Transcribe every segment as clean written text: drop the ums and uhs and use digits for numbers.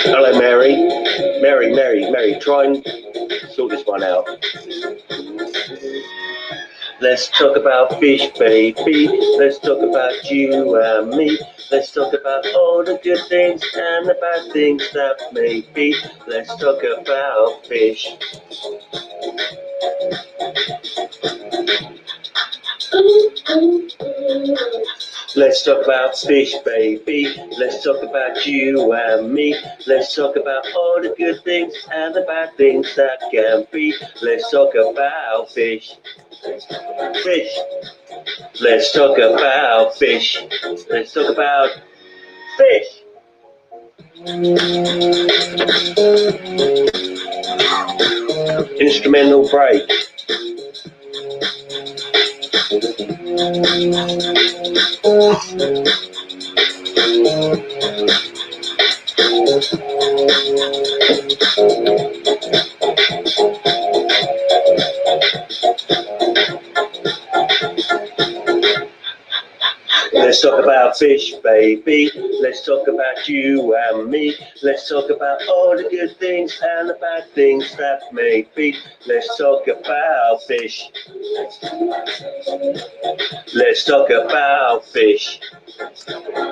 Hello, Mary. Mary, try and sort this one out. Let's talk about fish, baby. Let's talk about you and me. Let's talk about all the good things and the bad things that may be. Let's talk about fish. Let's talk about fish, baby. Let's talk about you and me. Let's talk about all the good things and the bad things that can be. Let's talk about fish. Fish. Let's talk about fish. Let's talk about fish. Instrumental break. Let's talk about fish, baby. Let's talk about you and me. Let's talk about all the good things and the bad things that may be. Let's talk about fish. Let's talk about fish.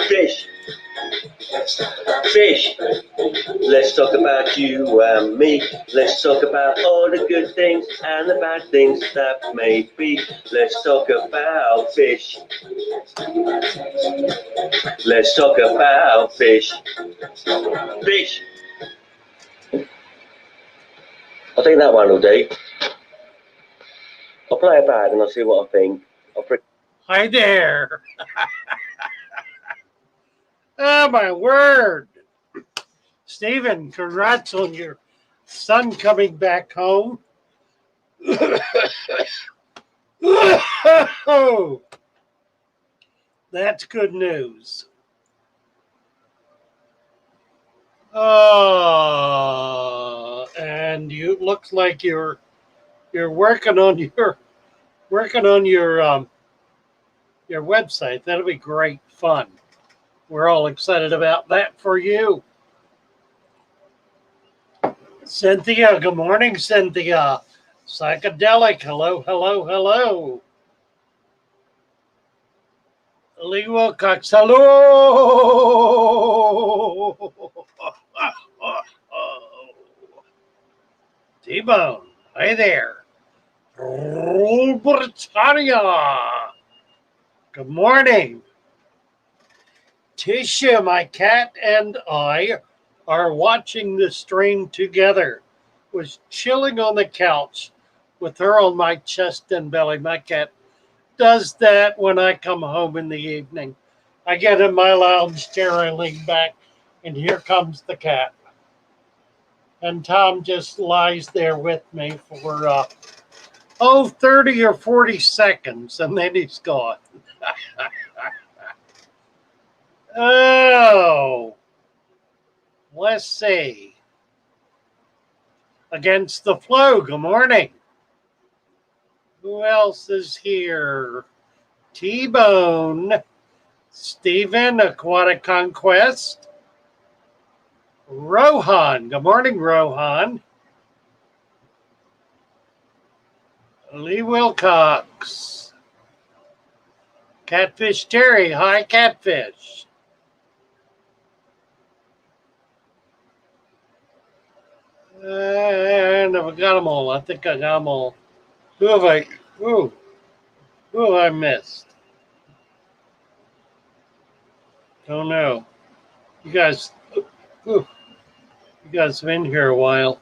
Fish. Fish. Let's talk about you and me. Let's talk about all the good things and the bad things that may be. Let's talk about fish. Let's talk about fish. Fish. I think that one will do. I'll play it back and I'll see what I think. Hi there. Oh, my word. Stephen, congrats on your son coming back home. Oh, that's good news. And you looks like you're working on your website. That'll be great fun. We're all excited about that for you. Cynthia, good morning, Cynthia. Psychedelic, hello. Lee Wilcox, hello. T-Bone, hi there. Britannia, good morning. Tisha, my cat, and I are watching the stream together. Was chilling on the couch with her on my chest and belly. My cat does that when I come home in the evening. I get in my lounge chair, I lean back, and here comes the cat. And Tom just lies there with me for 30 or 40 seconds, and then he's gone. Oh, let's see. Against the Flow, good morning. Who else is here? T-Bone, Stephen, Aquatic Conquest, Rohan. Good morning, Rohan. Lee Wilcox. Catfish Terry. Hi, Catfish. And I got them all. I think I got them all. Who have I missed? Don't know. You guys have been here a while.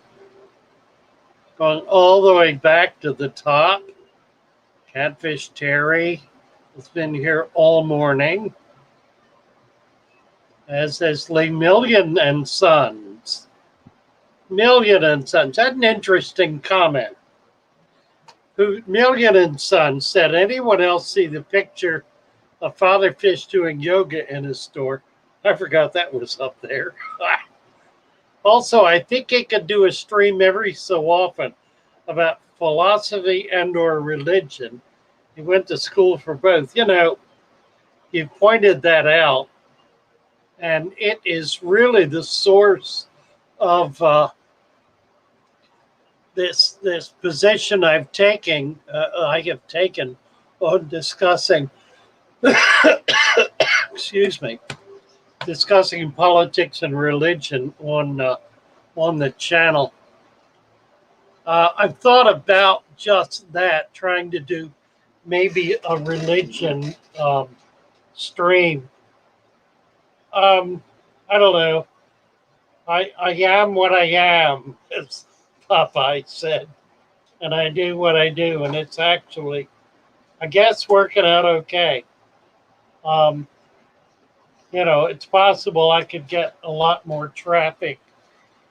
Going all the way back to the top. Catfish Terry has been here all morning. As is Lee Million and Sons. That's an interesting comment. Million and Sons said, anyone else see the picture of Father Fish doing yoga in his store? I forgot that was up there. Also, I think he could do a stream every so often about philosophy and or religion. He went to school for both. You know, you pointed that out. and it is really the source of this position I have taken on discussing excuse me, discussing politics and religion on the channel. I've thought about just that, trying to do maybe a religion stream. I don't know. I am what I am, as Popeye said, and I do what I do, and it's actually, I guess, working out okay. Um, it's possible I could get a lot more traffic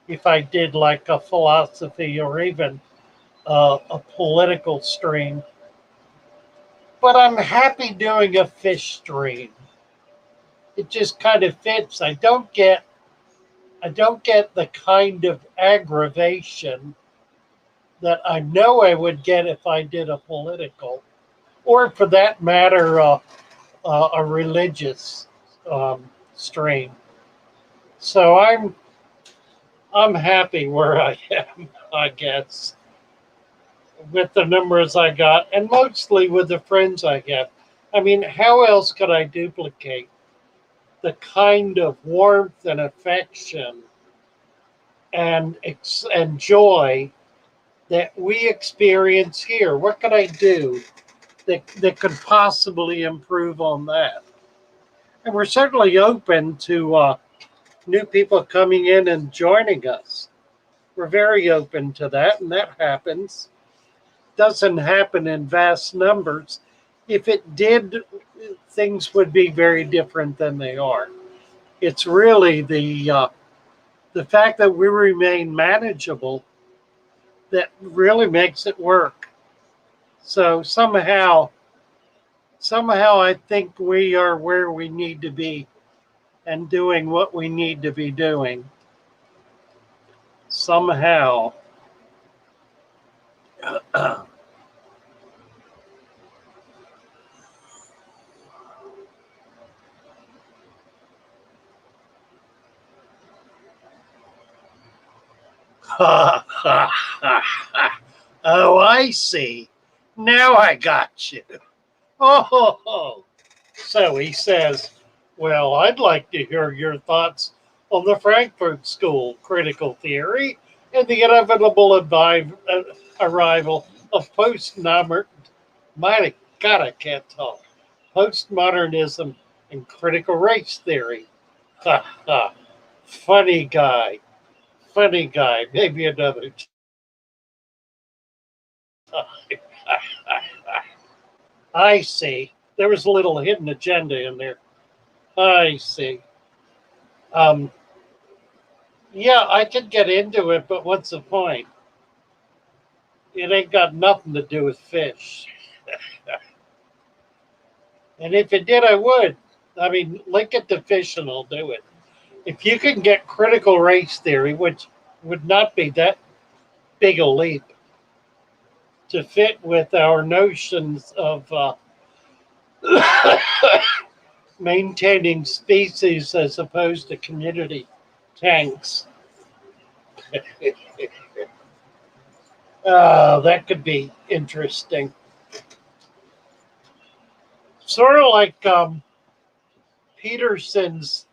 if I did like a philosophy or even a political stream. But I'm happy doing a fish stream. It just kind of fits. I don't get the kind of aggravation that I know I would get if I did a political, or for that matter, a religious stream. So I'm happy where I am, I guess, with the numbers I got, and mostly with the friends I have. I mean, how else could I duplicate the kind of warmth and affection and joy that we experience here? What could I do that could possibly improve on that? And we're certainly open to new people coming in and joining us. We're very open to that, and that happens. Doesn't happen in vast numbers. If it did, things would be very different than they are. It's really the fact that we remain manageable that really makes it work. So somehow I think we are where we need to be and doing what we need to be doing. Somehow. Oh, I see. Now I got you. Oh. So he says, well, I'd like to hear your thoughts on the Frankfurt School critical theory and the inevitable arrival of postmodern. My God, I can't talk. Postmodernism and critical race theory. Ha ha. Funny guy. Funny guy. Maybe another time. I see. There was a little hidden agenda in there. I see. Um, yeah, I could get into it, but what's the point? It ain't got nothing to do with fish. And if it did, I would. I mean, link it to fish and I'll do it. If you can get critical race theory, which would not be that big a leap, to fit with our notions of maintaining species as opposed to community tanks. That could be interesting. Sort of like Peterson's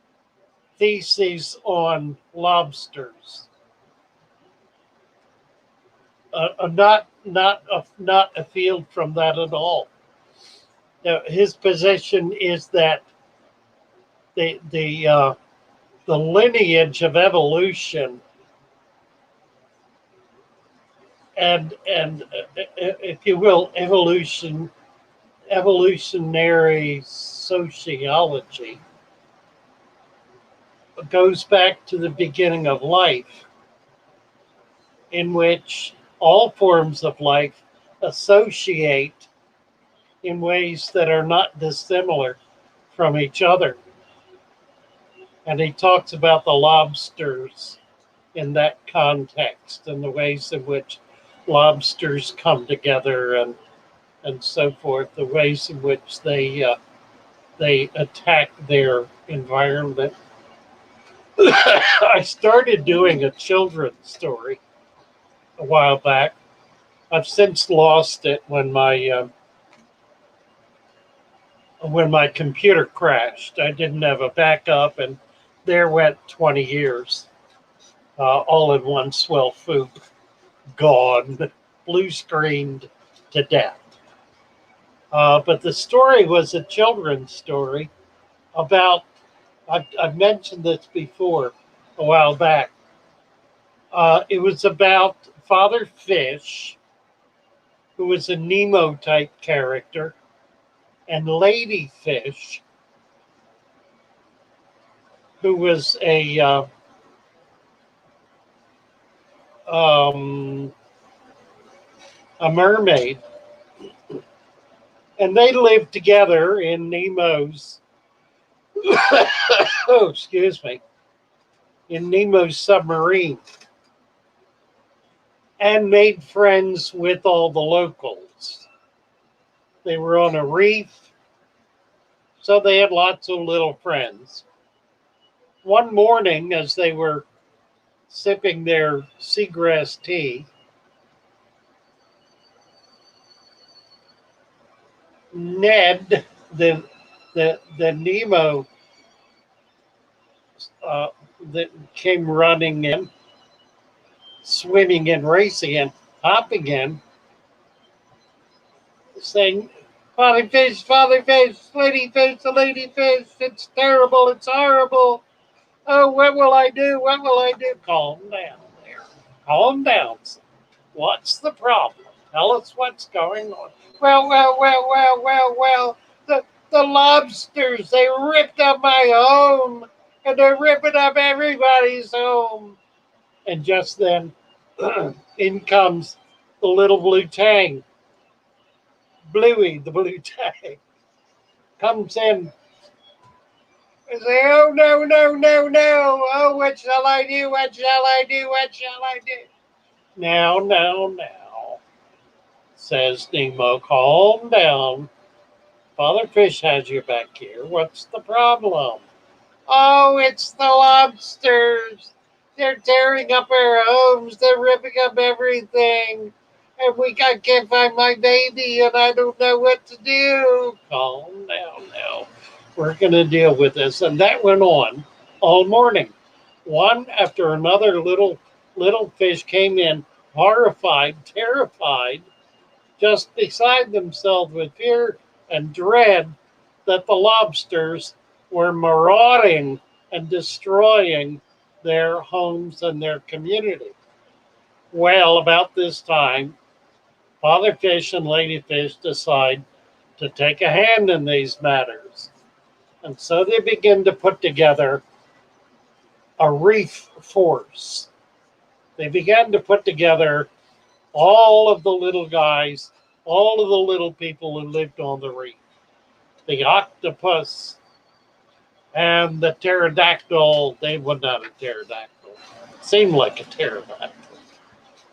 theses on lobsters. Not afield from that at all. Now, his position is that the lineage of evolution and if you will, evolutionary sociology goes back to the beginning of life, in which all forms of life associate in ways that are not dissimilar from each other. And he talks about the lobsters in that context and the ways in which lobsters come together and so forth, the ways in which they attack their environment. I started doing a children's story a while back. I've since lost it when my computer crashed. I didn't have a backup, and there went 20 years, all in one swell swoop, gone, blue screened to death. But the story was a children's story about, I've mentioned this before a while back. It was about Father Fish, who was a Nemo type character, and Lady Fish, who was um, a mermaid, and they lived together in Nemo's. Oh, excuse me, in Nemo's submarine, and made friends with all the locals. They were on a reef, so they had lots of little friends. One morning, as they were sipping their seagrass tea, Ned, the Nemo uh, that came running in, swimming and racing and hopping in, saying, Father Fish, lady fish, it's terrible, it's horrible. Oh, what will I do? What will I do? Calm down there. Calm down. What's the problem? Tell us what's going on. Well. The lobsters, they ripped up my home, and they're ripping up everybody's home. And just then, in comes the little blue tang. Bluey, the blue tang, comes in and say, oh, no. Oh, what shall I do? What shall I do? What shall I do? Now, says Nemo, calm down. Father Fish has your back here. What's the problem? Oh, it's the lobsters. They're tearing up our homes. They're ripping up everything. And can't find my baby, and I don't know what to do. Calm down now. We're going to deal with this. And that went on all morning. One after another little fish came in, horrified, terrified, just beside themselves with fear and dread that the lobsters were marauding and destroying their homes and their community. Well, about this time, Father Fish and Lady Fish decide to take a hand in these matters. And so they begin to put together a reef force. They began to put together all of the little guys, all of the little people who lived on the reef. The octopus and the pterodactyl, they were not a pterodactyl. Seemed like a pterodactyl.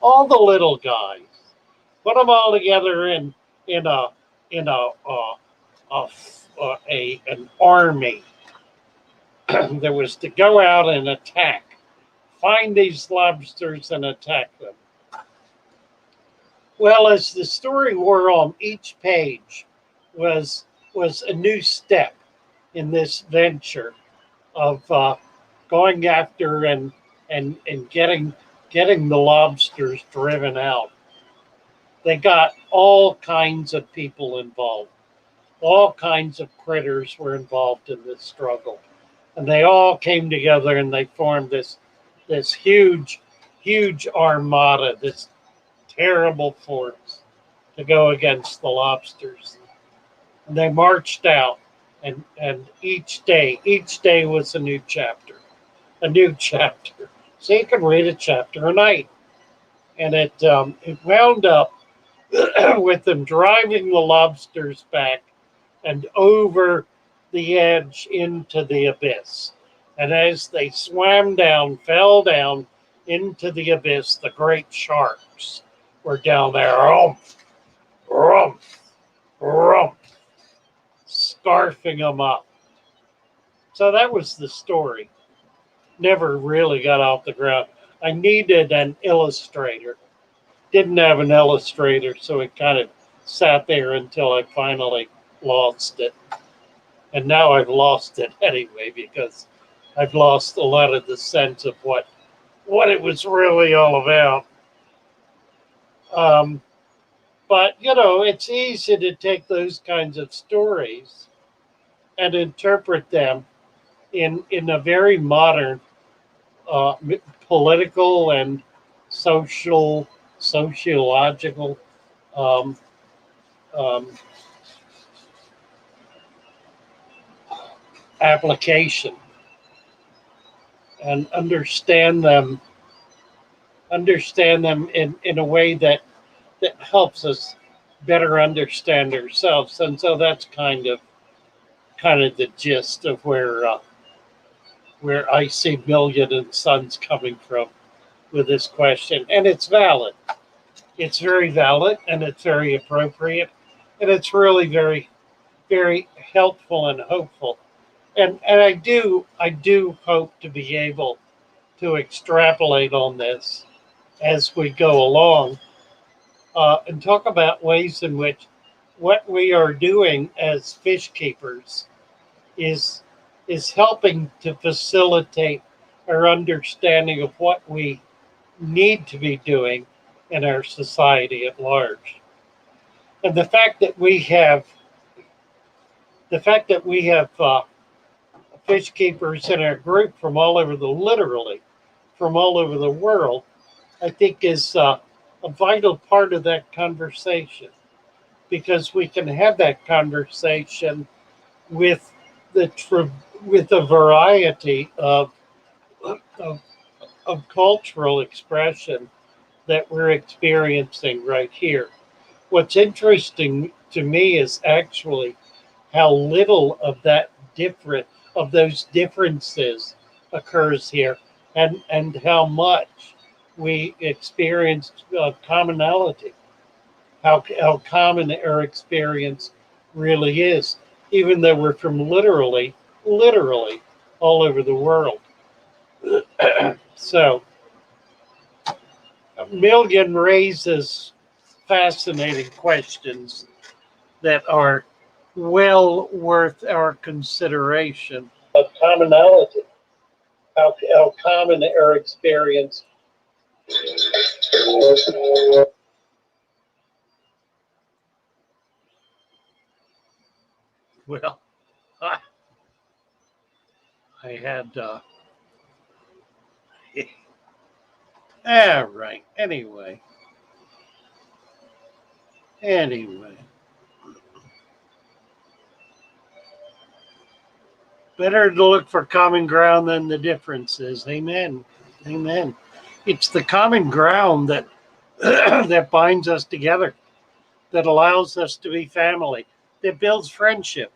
All the little guys. Put them all together in a in an army that was to go out and attack, find these lobsters and attack them. Well, as the story wore on, each page was a new step in this venture of going after and getting the lobsters driven out. They got all kinds of people involved. All kinds of critters were involved in this struggle. And they all came together and they formed this huge armada, this terrible force to go against the lobsters. And they marched out, and each day was a new chapter. A new chapter. So you can read a chapter a night. And it wound up with them driving the lobsters back and over the edge into the abyss. And as they fell down into the abyss, the great sharks were down there, rumph, scarfing them up. So that was the story. never really got off the ground. I needed an illustrator. Didn't have an illustrator, so it kind of sat there until I finally lost it. And now I've lost it anyway because I've lost a lot of the sense of what it was really all about. Um, but it's easy to take those kinds of stories and interpret them in a very modern uh, political and sociological um, um, application, and understand them in a way that helps us better understand ourselves. And so that's kind of the gist of where I see million and suns coming from with this question. And it's valid. It's very valid, and it's very appropriate, and it's really very, very helpful and hopeful. And I do hope to be able to extrapolate on this as we go along, and talk about ways in which what we are doing as fish keepers is is helping to facilitate our understanding of what we need to be doing in our society at large. And the fact that we have fish keepers in our group from all over the literally from all over the world, I think is a vital part of that conversation, because we can have that conversation with with a variety of, of cultural expression that we're experiencing right here. What's interesting to me is actually how little of those differences occurs here, and how much we experience commonality, how common our experience really is, even though we're from literally all over the world. So Milligan raises fascinating questions that are well worth our consideration. Of commonality, how common our experience. Well, I, I had. All right. Anyway, better to look for common ground than the differences. Amen. Amen. It's the common ground that that binds us together, that allows us to be family, that builds friendship.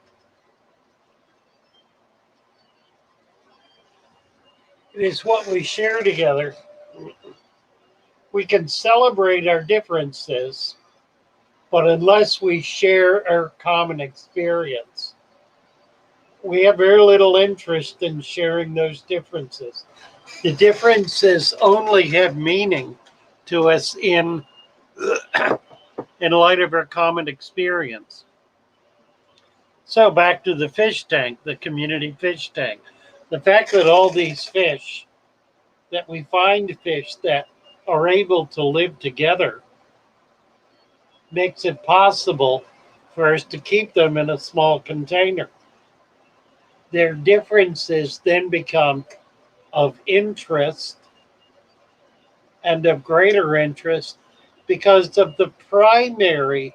It is what we share together. We can celebrate our differences, but unless we share our common experience, we have very little interest in sharing those differences. The differences only have meaning to us in light of our common experience. So back to the fish tank, the community fish tank. The fact that all these fish, that we find fish that are able to live together, makes it possible for us to keep them in a small container. Their differences then become of interest, and of greater interest, because of the primary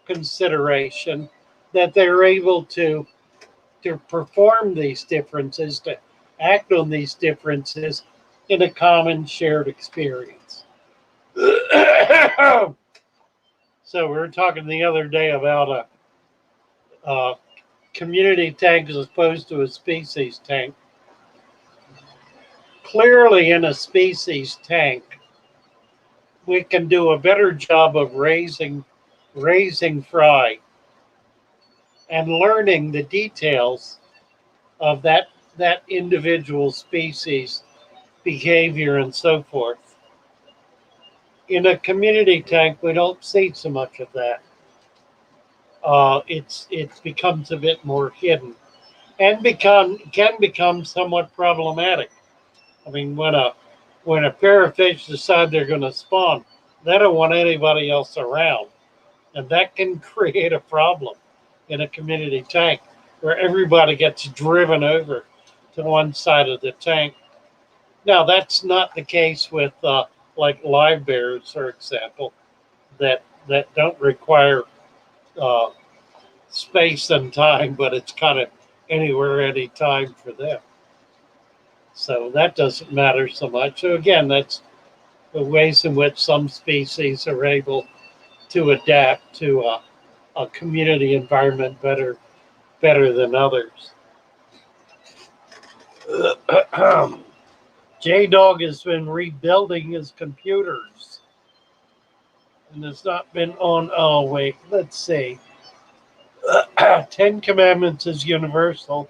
consideration that they're able to perform these differences, to act on these differences in a common shared experience. So we were talking the other day about a community tank as opposed to a species tank. Clearly, in a species tank, we can do a better job of raising fry and learning the details of that individual species behavior and so forth. In a community tank, we don't see so much of that. It becomes a bit more hidden and can become somewhat problematic. I mean, when a pair of fish decide they're going to spawn, they don't want anybody else around, and that can create a problem in a community tank where everybody gets driven over to one side of the tank. Now, that's not the case with like live bears, for example, that don't require uh, space and time, but it's kind of anywhere, anytime for them. So that doesn't matter so much. So again, that's the ways in which some species are able to adapt to a community environment better than others. J Dog has been rebuilding his computers and has not been on. Oh wait, let's see. 10 Commandments is universal,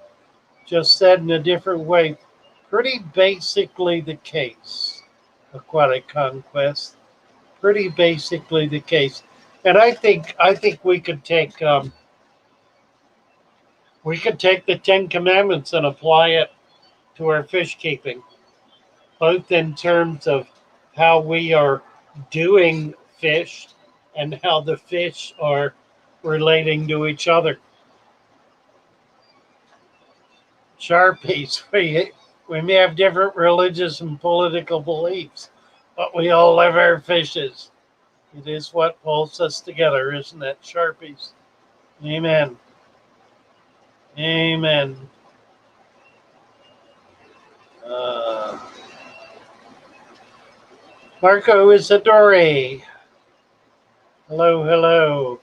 just said in a different way. Pretty basically the case. Aquatic conquest. Pretty basically the case. And I think we could take the 10 Commandments and apply it to our fish keeping, both in terms of how we are doing fish and how the fish are relating to each other. Sharpies, we may have different religious and political beliefs, but we all love our fishes. It is what pulls us together, isn't it, Sharpies? Amen. Amen. Uh, Marco Isadori. Hello, hello.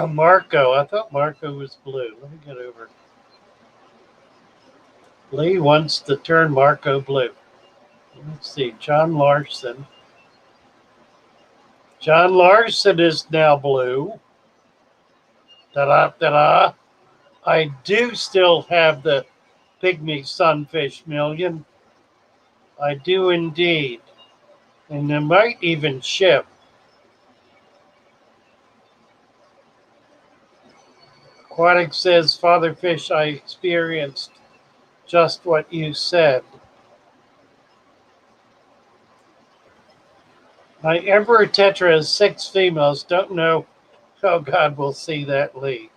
Marco. I thought Marco was blue. Let me get over. Lee wants to turn Marco blue. Let's see. John Larson. John Larson is now blue. Ta-da, ta-da. I do still have the pygmy sunfish million. I do indeed. And they might even ship. Aquatic says, Father Fish, I experienced just what you said. My Emperor Tetra has 6 females. Don't know how God will see that, Lee.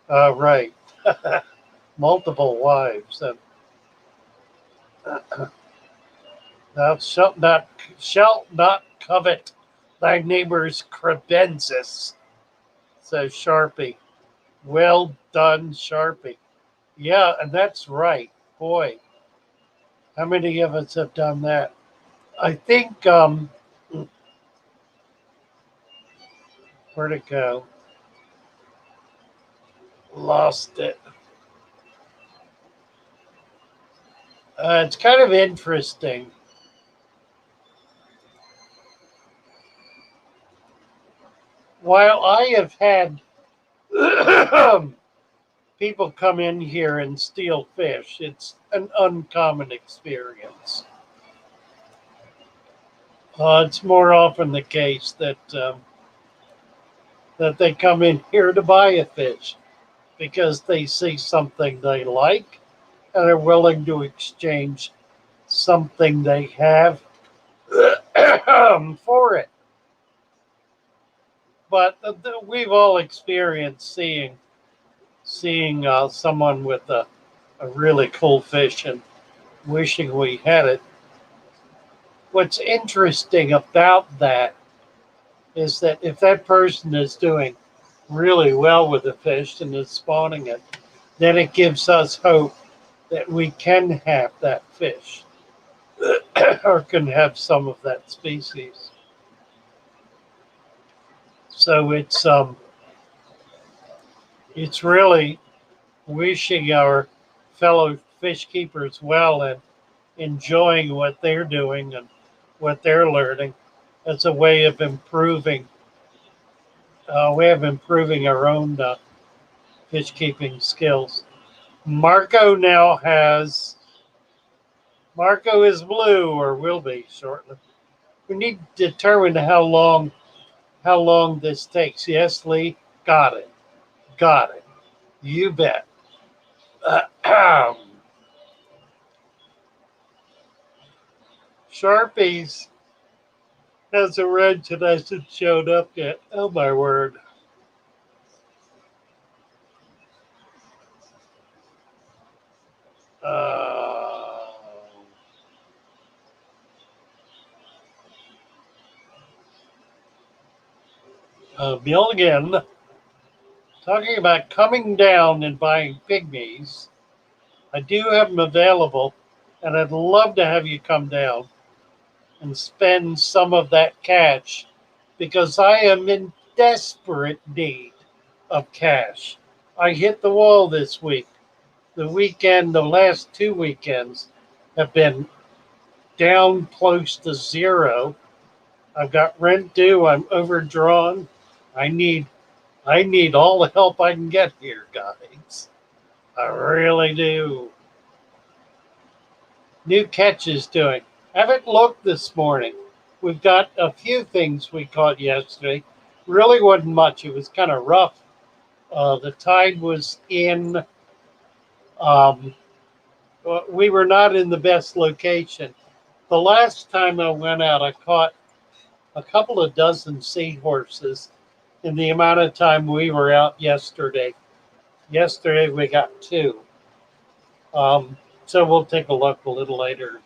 Right. Multiple wives. Thou shalt not covet thy neighbor's credences, says Sharpie. Well done, Sharpie. Yeah, and that's right. Boy, how many of us have done that? I think, where'd it go? Lost it. It's kind of interesting. While I have had people come in here and steal fish, it's an uncommon experience. It's more often the case that they come in here to buy a fish because they see something they like and are willing to exchange something they have for it. But we've all experienced seeing someone with a really cool fish and wishing we had it. What's interesting about that is that if that person is doing really well with the fish and is spawning it, then it gives us hope that we can have that fish or can have some of that species. So it's really wishing our fellow fish keepers well and enjoying what they're doing and what they're learning as a way of improving our own fish keeping skills. Marco now has, Marco is blue or will be shortly. We need to determine how long this takes. Yes, Lee, got it. Got it. You bet. Sharpies hasn't read today since showed up yet. Oh my word. Uh, Bill again, talking about coming down and buying pygmies. I do have them available, and I'd love to have you come down and spend some of that cash because I am in desperate need of cash. I hit the wall this week. The last 2 weekends have been down close to zero. I've got rent due. I'm overdrawn. I need I need all the help I can get here, guys. I really do. New catches doing. Haven't looked this morning. We've got a few things we caught yesterday. Really wasn't much. It was kind of rough. The tide was in. Um, we were not in the best location. The last time I went out, I caught a couple of dozen seahorses in the amount of time we were out yesterday. Yesterday we got two. So we'll take a look a little later,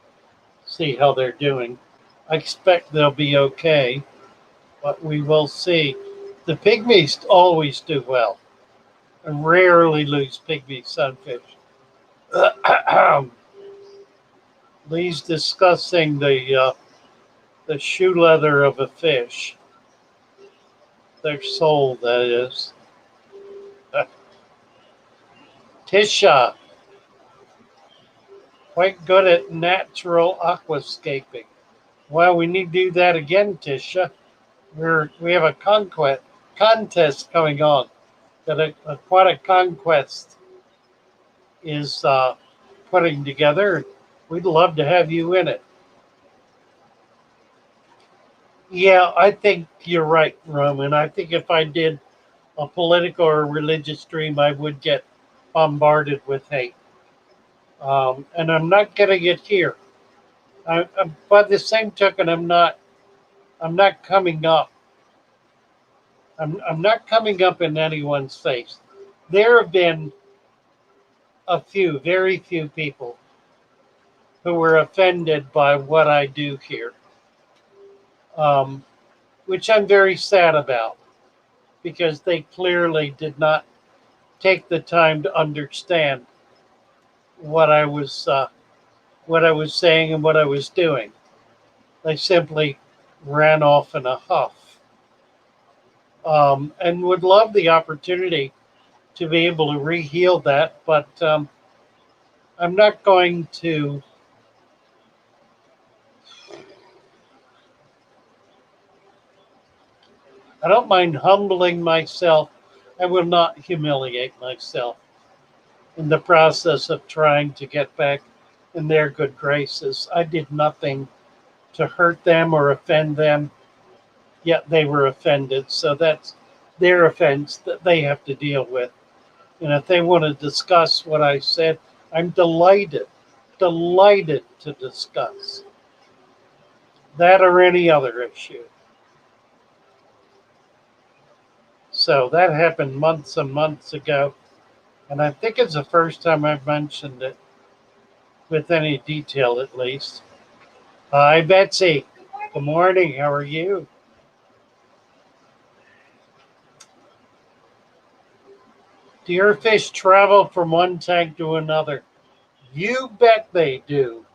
see how they're doing. I expect they'll be okay, but we will see. The pygmies always do well. I rarely lose pygmy sunfish. Lee's discussing the shoe leather of a fish. Their soul, that is. Tisha, quite good at natural aquascaping. Well, we need to do that again, Tisha. We have a contest going on that Aquatic Conquest is putting together. We'd love to have you in it. Yeah, I think you're right, Roman. I think if I did a political or religious stream, I would get bombarded with hate. And I'm not getting it here. By the same token, I'm not coming up. I'm not coming up in anyone's face. There have been very few people who were offended by what I do here, which I'm very sad about because they clearly did not take the time to understand what I was saying and what I was doing. They simply ran off in a huff, and would love the opportunity to be able to reheal that, but I'm not going to. I don't mind humbling myself. I will not humiliate myself in the process of trying to get back in their good graces. I did nothing to hurt them or offend them, yet they were offended. So that's their offense that they have to deal with. And if they want to discuss what I said, I'm delighted to discuss that or any other issue. So that happened months and months ago. And I think it's the first time I've mentioned it with any detail, at least. Hi, Betsy. Good morning. How are you? Do your fish travel from one tank to another? You bet they do.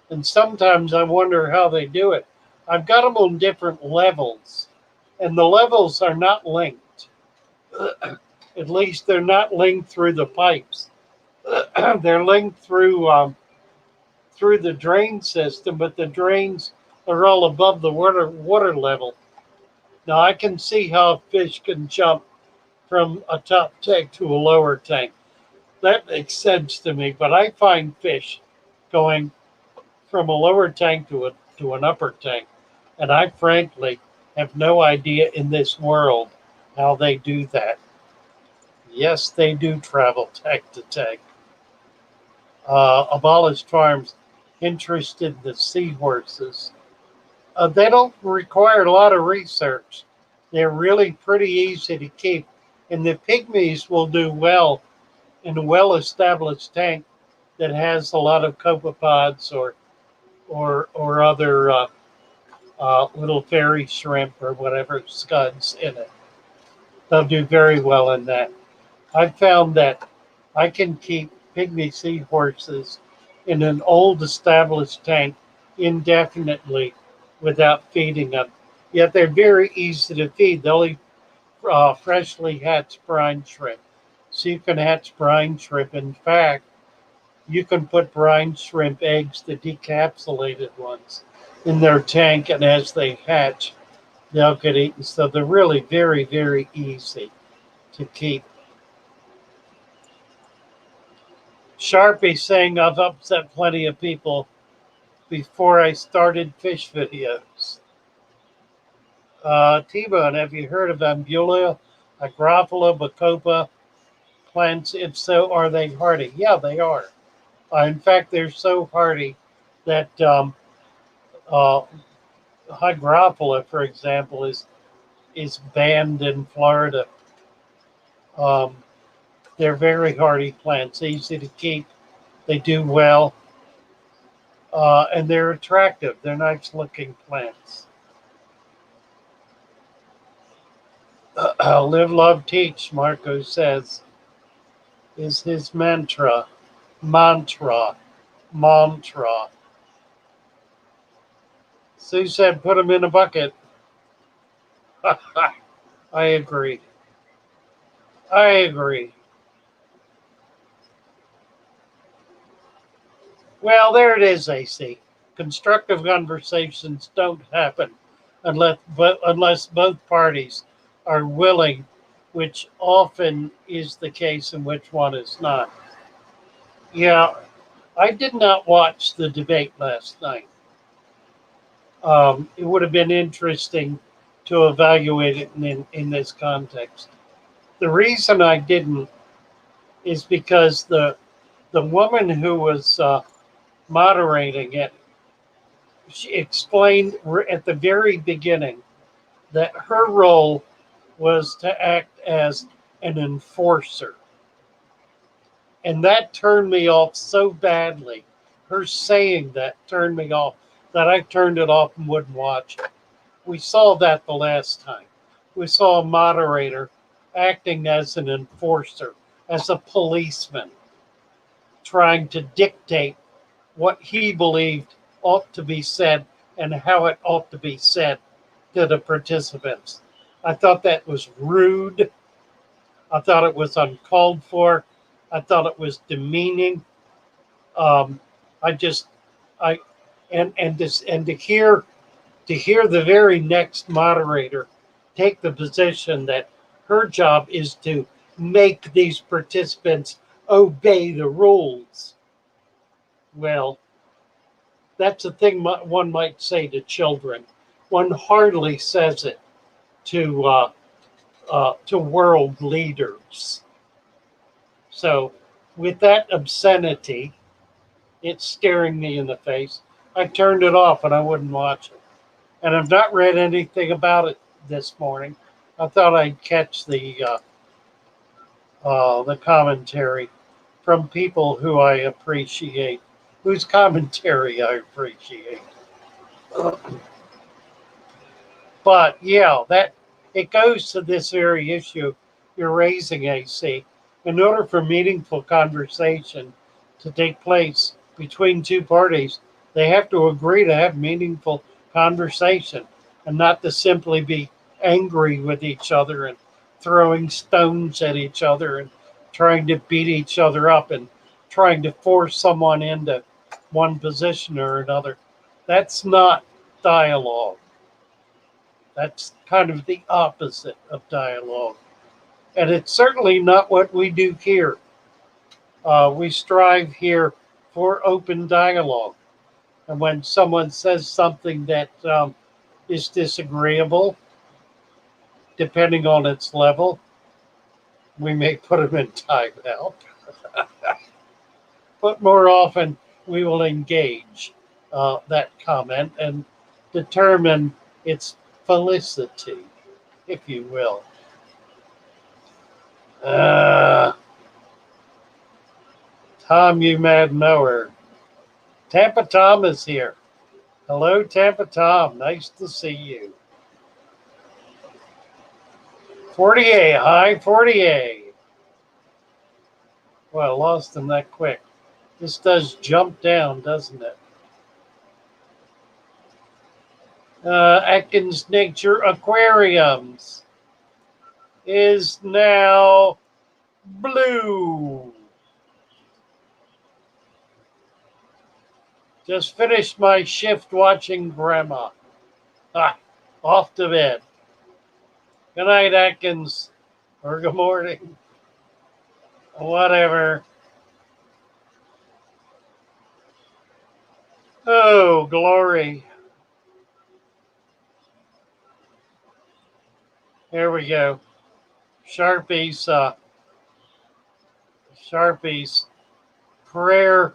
And sometimes I wonder how they do it. I've got them on different levels, and the levels are not linked. At least they're not linked through the pipes. They're linked through the drain system, but the drains are all above the water level. Now I can see how a fish can jump from a top tank to a lower tank. That makes sense to me, but I find fish going from a lower tank to an upper tank, and I frankly have no idea in this world how they do that. Yes, they do travel tank to tank. Abolished Farms interested in the seahorses. They don't require a lot of research. They're really pretty easy to keep, and the pygmies will do well in a well-established tank that has a lot of copepods or other little fairy shrimp or whatever scuds in it. They'll do very well in that. I've found that I can keep pygmy seahorses in an old established tank indefinitely without feeding them. Yet they're very easy to feed. They'll eat freshly hatched brine shrimp. So you can hatch brine shrimp. In fact, you can put brine shrimp eggs, the decapsulated ones, in their tank, and as they hatch, they'll get eaten. So they're really very, very easy to keep. Sharpie saying I've upset plenty of people before I started fish videos. T-Bone, have you heard of Ambula, Agrophila, Bacopa plants? If so, are they hardy? Yeah, they are. In fact, they're so hardy that uh, Hygrophila, for example, is banned in Florida. Um, they're very hardy plants, easy to keep. They do well, and they're attractive. They're nice looking plants. Live, love, teach, Marco says, is his mantra. Mantra. Mantra. Sue said, put them in a bucket. I agree. I agree. Well, there it is, AC. Constructive conversations don't happen unless both parties are willing, which often is the case and which one is not. Yeah, I did not watch the debate last night. It would have been interesting to evaluate it in this context. The reason I didn't is because the woman who was moderating it, she explained at the very beginning that her role was to act as an enforcer. And that turned me off so badly. Her saying that turned me off that I turned it off and wouldn't watch it. We saw that the last time. We saw a moderator acting as an enforcer, as a policeman, trying to dictate what he believed ought to be said and how it ought to be said to the participants. I thought that was rude. I thought it was uncalled for. I thought it was demeaning. Um, I just, I, and to hear the very next moderator take the position that her job is to make these participants obey the rules. Well, that's a thing one might say to children. One hardly says it to world leaders. So, with that obscenity, it's staring me in the face. I turned it off and I wouldn't watch it. And I've not read anything about it this morning. I thought I'd catch the commentary from people who I appreciate, whose commentary I appreciate. But yeah, that it goes to this very issue you're raising, AC. In order for meaningful conversation to take place between two parties, they have to agree to have meaningful conversation and not to simply be angry with each other and throwing stones at each other and trying to beat each other up and trying to force someone into one position or another. That's not dialogue. That's kind of the opposite of dialogue. And it's certainly not what we do here. We strive here for open dialogue. And when someone says something that is disagreeable, depending on its level, we may put them in timeout. But more often, we will engage that comment and determine its felicity, if you will. Tom, you mad knower. Tampa Tom is here. Hello, Tampa Tom. Nice to see you. 48, hi, 48. Well, I lost him that quick. This does jump down, doesn't it? Atkins Nature Aquariums is now blue. Just finished my shift watching Grandma. Off to bed. Good night, Atkins. Or good morning. Whatever. Oh, glory. Here we go. Sharpie's prayer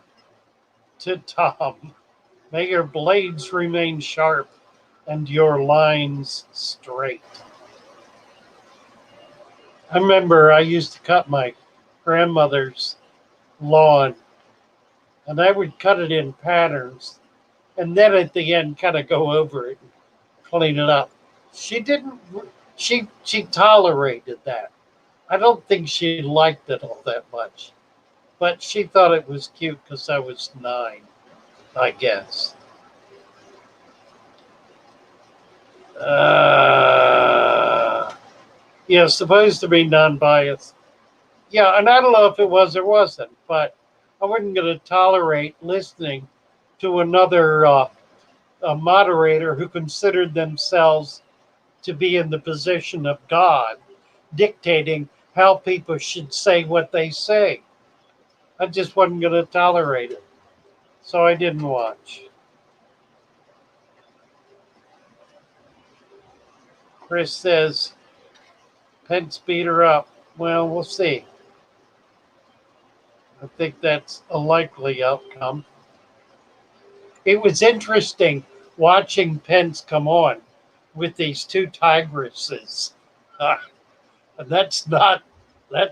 to Tom. May your blades remain sharp and your lines straight. I remember I used to cut my grandmother's lawn, and I would cut it in patterns, and then at the end kind of go over it and clean it up. She tolerated that. I don't think she liked it all that much, but she thought it was cute because I was 9, I guess. Yeah, supposed to be non-biased. Yeah, and I don't know if it was or wasn't, but I wasn't going to tolerate listening to another a moderator who considered themselves to be in the position of God, dictating how people should say what they say. I just wasn't going to tolerate it, so I didn't watch. Chris says, Pence beat her up. Well, we'll see. I think that's a likely outcome. It was interesting watching Pence come on with these 2 tigresses. And that's not a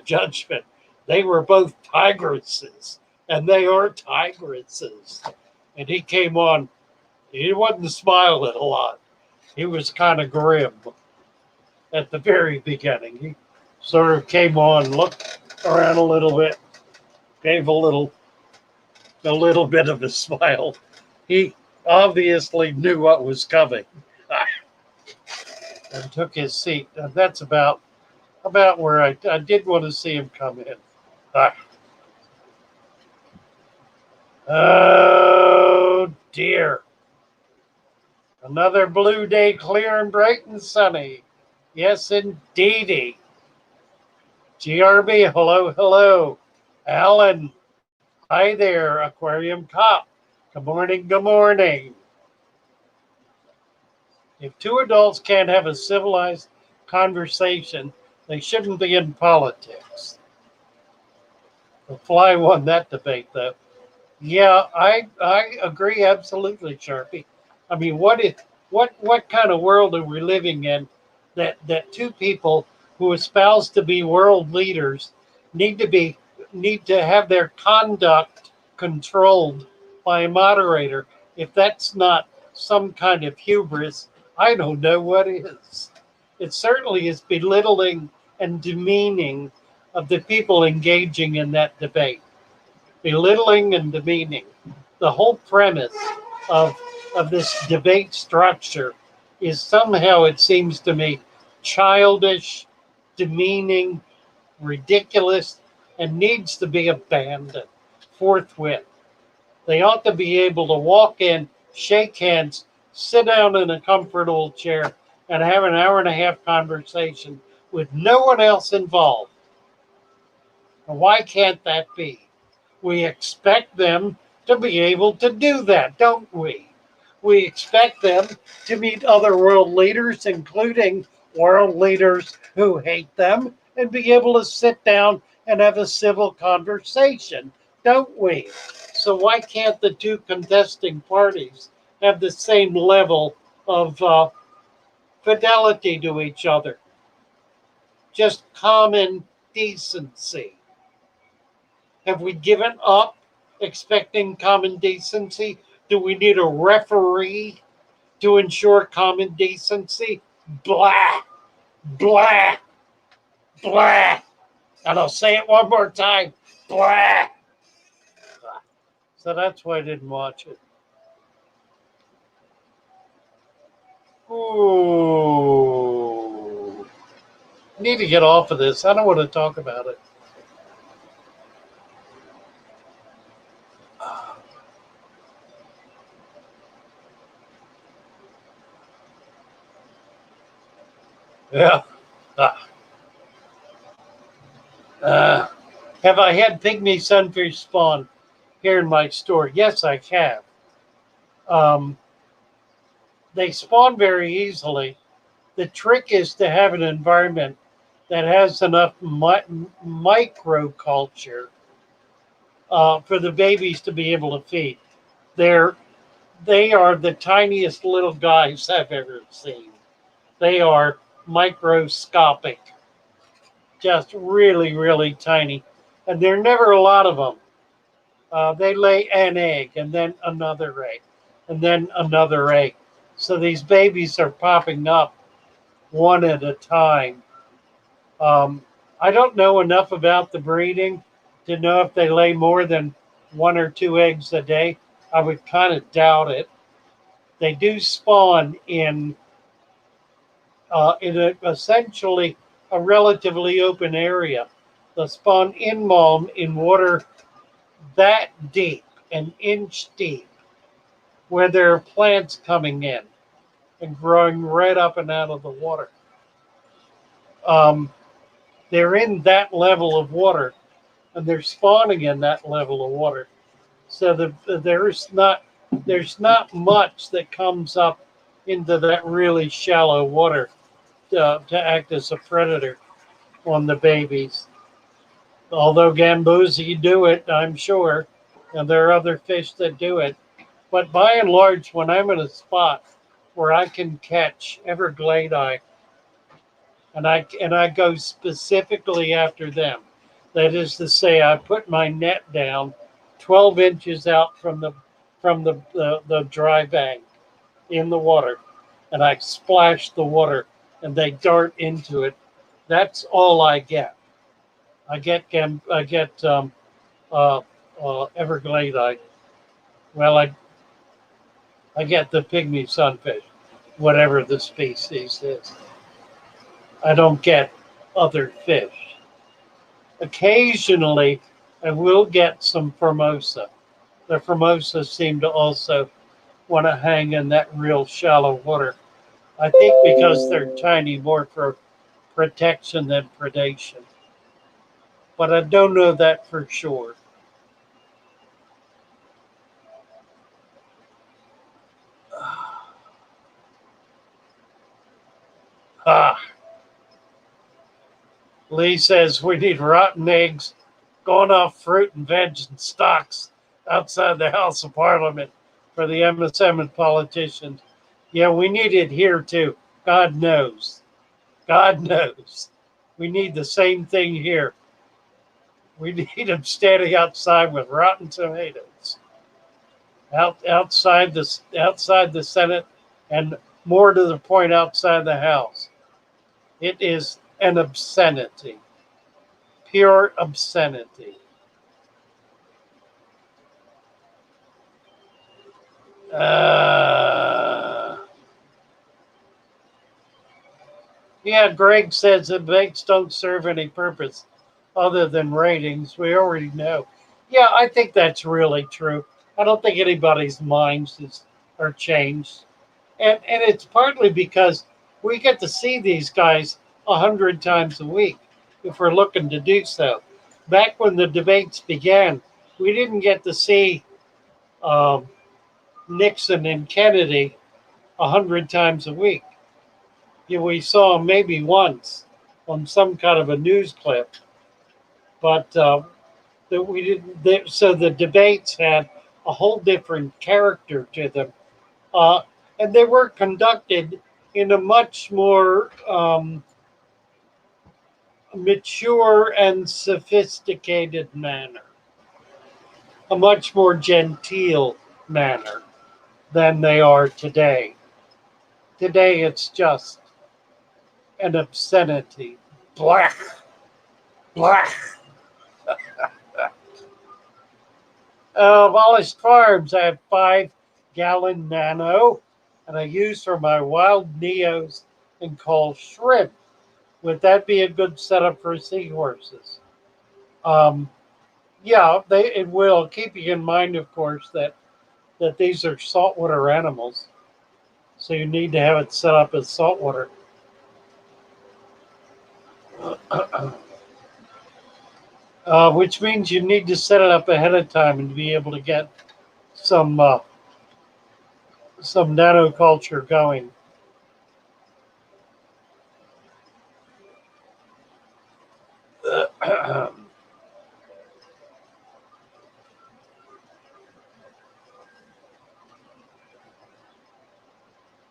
judgment. They were both tigresses, and they are tigresses. And he came on. He wasn't smiling a lot. He was kind of grim at the very beginning. He sort of came on, looked around a little bit, gave a little bit of a smile. He obviously knew what was coming and took his seat. And that's about where I did want to see him come in. Oh, dear. Another blue day, clear and bright and sunny. Yes, indeedy. GRB, hello, hello. Alan, hi there, Aquarium Cop. Good morning, good morning. If 2 adults can't have a civilized conversation, they shouldn't be in politics. The Fly won that debate, though. Yeah, I agree absolutely, Sharpie. I mean, what kind of world are we living in that 2 people who espouse to be world leaders need to have their conduct controlled by a moderator? If that's not some kind of hubris, I don't know what is. It certainly is belittling and demeaning of the people engaging in that debate. Belittling and demeaning. The whole premise of this debate structure is somehow, it seems to me, childish, demeaning, ridiculous, and needs to be abandoned forthwith. They ought to be able to walk in, shake hands, sit down in a comfortable chair, and have an hour and a half conversation with no one else involved. And why can't that be? We expect them to be able to do that, don't we? We expect them to meet other world leaders, including world leaders who hate them, and be able to sit down and have a civil conversation, don't we? So, why can't the two contesting parties have the same level of fidelity to each other? Just common decency. Have we given up expecting common decency? Do we need a referee to ensure common decency? Blah, blah, blah. And I'll say it one more time. Blah. So that's why I didn't watch it. Ooh. I need to get off of this. I don't want to talk about it. Yeah. Have I had pygmy sunfish spawn here in my store? Yes, I have. Um, they spawn very easily. The trick is to have an environment that has enough microculture for the babies to be able to feed. They're, they are the tiniest little guys I've ever seen. They are microscopic, just really, really tiny. And there are never a lot of them. They lay an egg and then another egg and then another egg. So these babies are popping up one at a time. Um, I don't know enough about the breeding to know if they lay more than one or two eggs a day. I would kind of doubt it. They do spawn in essentially a relatively open area. They spawn in Malm in water that deep, an inch deep, where there are plants coming in and growing right up and out of the water. Um, they're in that level of water, and they're spawning in that level of water. So there's not much that comes up into that really shallow water to act as a predator on the babies. Although gambusi do it, I'm sure, and there are other fish that do it. But by and large, when I'm in a spot where I can catch Everglade, and I go specifically after them, that is to say, I put my net down 12 inches out from the dry bank in the water, and I splash the water, and they dart into it. That's all I get. I get uh, Everglade. Well, I get the pygmy sunfish, whatever the species is. I don't get other fish. Occasionally, I will get some Formosa. The Formosa seem to also want to hang in that real shallow water. I think because they're tiny, more for protection than predation. But I don't know that for sure. Ah, Lee says we need rotten eggs going off fruit and veg and stocks outside the House of Parliament for the MSM and politicians. Yeah, we need it here too. God knows. God knows. We need the same thing here. We need them standing outside with rotten tomatoes outside the Senate, and more to the point, outside the House. It is an obscenity, pure obscenity. Yeah, Greg says that banks don't serve any purpose other than ratings. We already know. Yeah, I think that's really true. I don't think anybody's minds are changed. And it's partly because We get to see these guys 100 times a week if we're looking to do so. Back when the debates began, we didn't get to see um, Nixon and Kennedy 100 times a week. We saw them maybe once on some kind of a news clip, but that we didn't. So the debates had a whole different character to them, uh, and they were conducted in a much more mature and sophisticated manner, a much more genteel manner than they are today. Today it's just an obscenity. Blah, blah. Polished Farms, I have 5-gallon nano, and I use for my wild neos and call shrimp. Would that be a good setup for seahorses? Um, yeah, it will. Keeping in mind, of course, that these are saltwater animals, so you need to have it set up as saltwater. Which means you need to set it up ahead of time and be able to get some nanoculture going.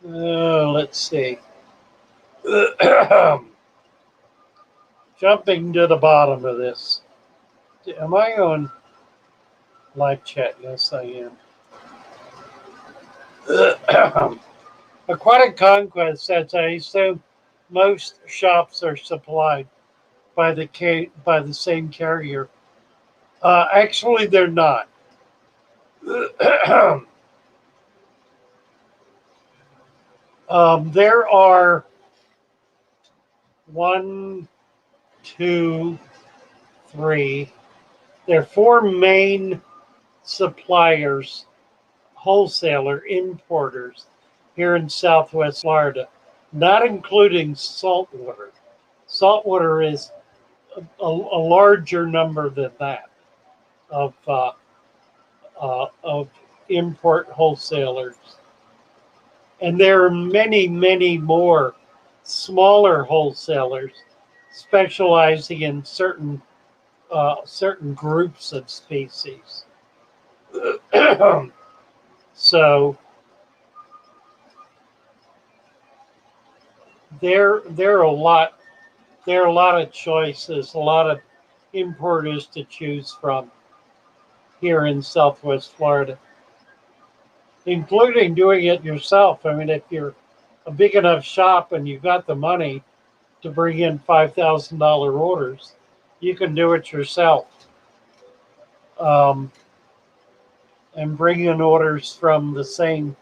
Let's see. Jumping to the bottom of this. Am I on live chat? Yes, I am. Aquatic Conquest says, I assume most shops are supplied by the same carrier. Actually, they're not. There are 1, 2, 3. There are 4 main suppliers, wholesaler importers here in Southwest Florida, not including saltwater. Saltwater is a larger number than that of import wholesalers. And there are many, many more smaller wholesalers specializing in certain groups of species. So there are a lot of choices, a lot of importers to choose from here in Southwest Florida, including doing it yourself. I mean, if you're a big enough shop and you've got the money to bring in $5,000 orders, you can do it yourself. And bring in orders from the same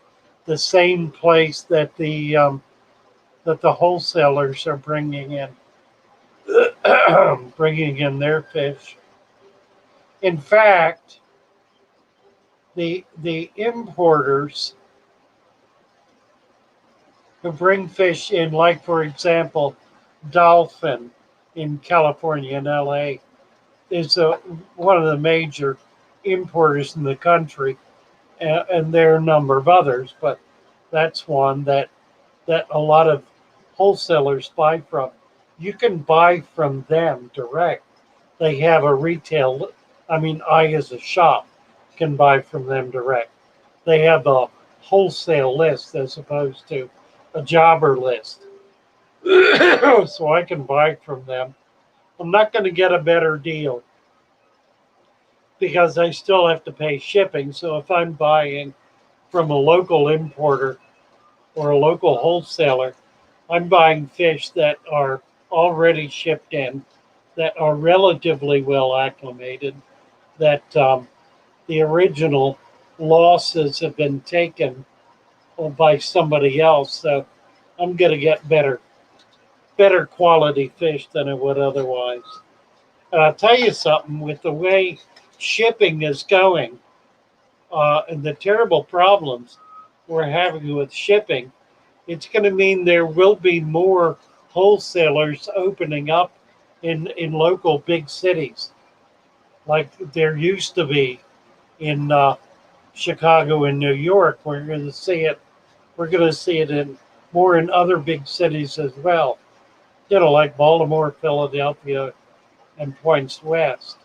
place that the wholesalers are bringing in bringing in their fish. In fact, the importers who bring fish in, like for example, dolphin in California and LA, is one of the major importers in the country, and there are a number of others, but that's one that a lot of wholesalers buy from. You can buy from them direct. They have a retail. I as a shop can buy from them direct. They have a wholesale list as opposed to a jobber list. So I can buy from them. I'm not going to get a better deal because I still have to pay shipping. So if I'm buying from a local importer or a local wholesaler, I'm buying fish that are already shipped in, that are relatively well acclimated, that the original losses have been taken by somebody else. So I'm going to get better quality fish than I would otherwise. And I'll tell you something, with the way shipping is going and the terrible problems we're having with shipping, It's going to mean there will be more wholesalers opening up in local big cities, like there used to be in Chicago and New York. We're going to see it. We're going to see it in more in other big cities as well. Like Baltimore, Philadelphia, and points west.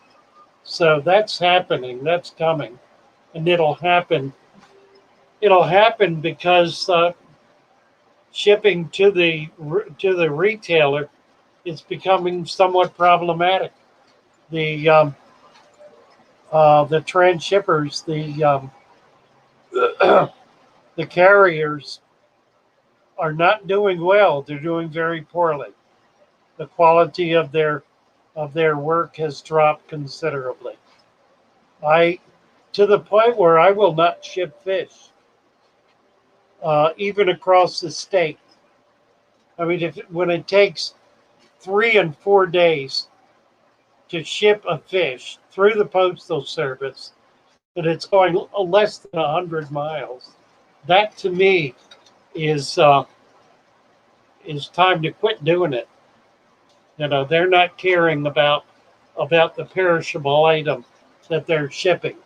So that's happening. That's coming, and it'll happen. It'll happen because shipping to the retailer is becoming somewhat problematic. The transshippers, the carriers are not doing well. They're doing very poorly. The quality of their work has dropped considerably. I to the point where I will not ship fish, even across the state. I mean, when it takes 3 and 4 days to ship a fish through the postal service, and it's going less than 100 miles, that to me is is time to quit doing it. They're not caring about the perishable item that they're shipping.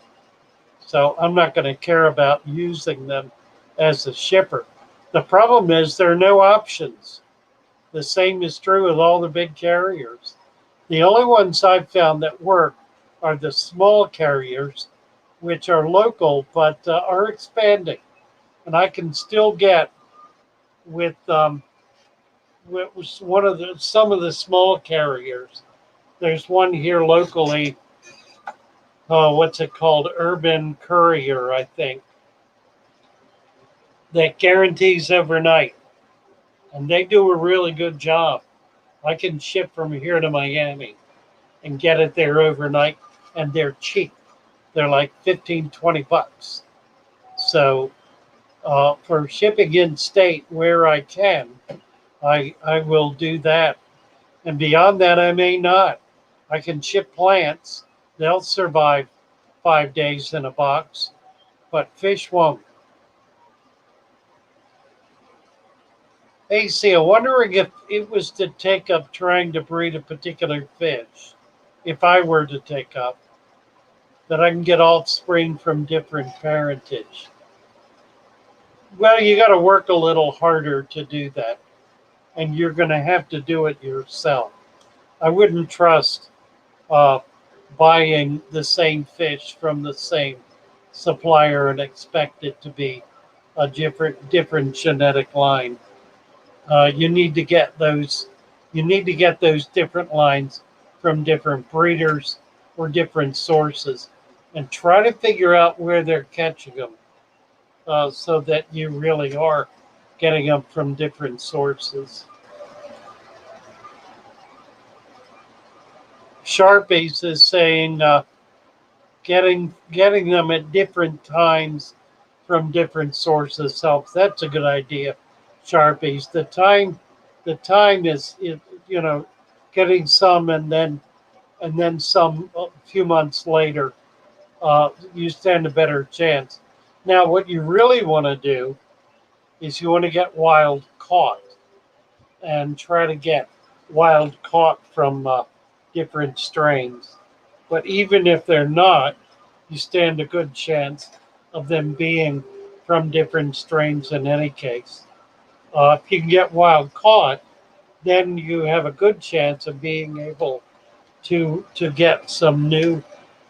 So I'm not going to care about using them as a shipper. The problem is there are no options. The same is true with all the big carriers. The only ones I've found that work are the small carriers, which are local but are expanding. And I can still get with one of the some of the small carriers. There's one here locally. What's it called? Urban Courier, I think, that guarantees overnight, and they do a really good job. I can ship from here to Miami and get it there overnight, and they're cheap. They're like 15, $20. So for shipping in state where I can, I will do that. And beyond that, I may not. I can ship plants. They'll survive 5 days in a box, but fish won't. AC, I'm wondering if it was to take up trying to breed a particular fish, if I were to take up, that I can get offspring from different parentage. Well, you got to work a little harder to do that, and you're going to have to do it yourself. I wouldn't trust uh, buying the same fish from the same supplier and expect it to be a different genetic line. You need to get those. You need to get those different lines from different breeders or different sources, and try to figure out where they're catching them, so that you really are getting them from different sources. Sharpies is saying getting them at different times from different sources helps. That's a good idea, Sharpies. The time is getting some and then some a few months later. You stand a better chance. Now, what you really want to do is you want to get wild caught and try to get wild caught from different strains. But even if they're not, you stand a good chance of them being from different strains in any case. If you can get wild caught, then you have a good chance of being able to get some new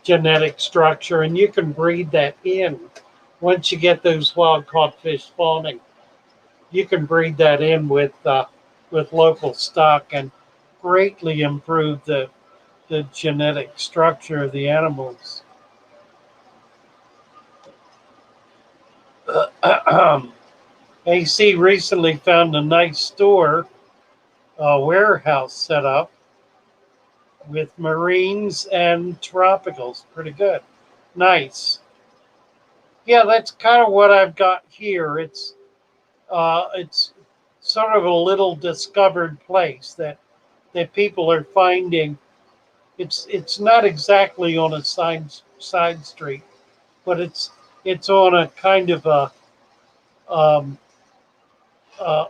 genetic structure, and you can breed that in. Once you get those wild caught fish spawning, you can breed that in with local stock and greatly improve the genetic structure of the animals. AC recently found a nice store warehouse set up with marines and tropicals. Pretty good. Nice. Yeah, that's kind of what I've got here. It's sort of a little discovered place that people are finding. It's not exactly on a side street, but it's on a kind of um, uh,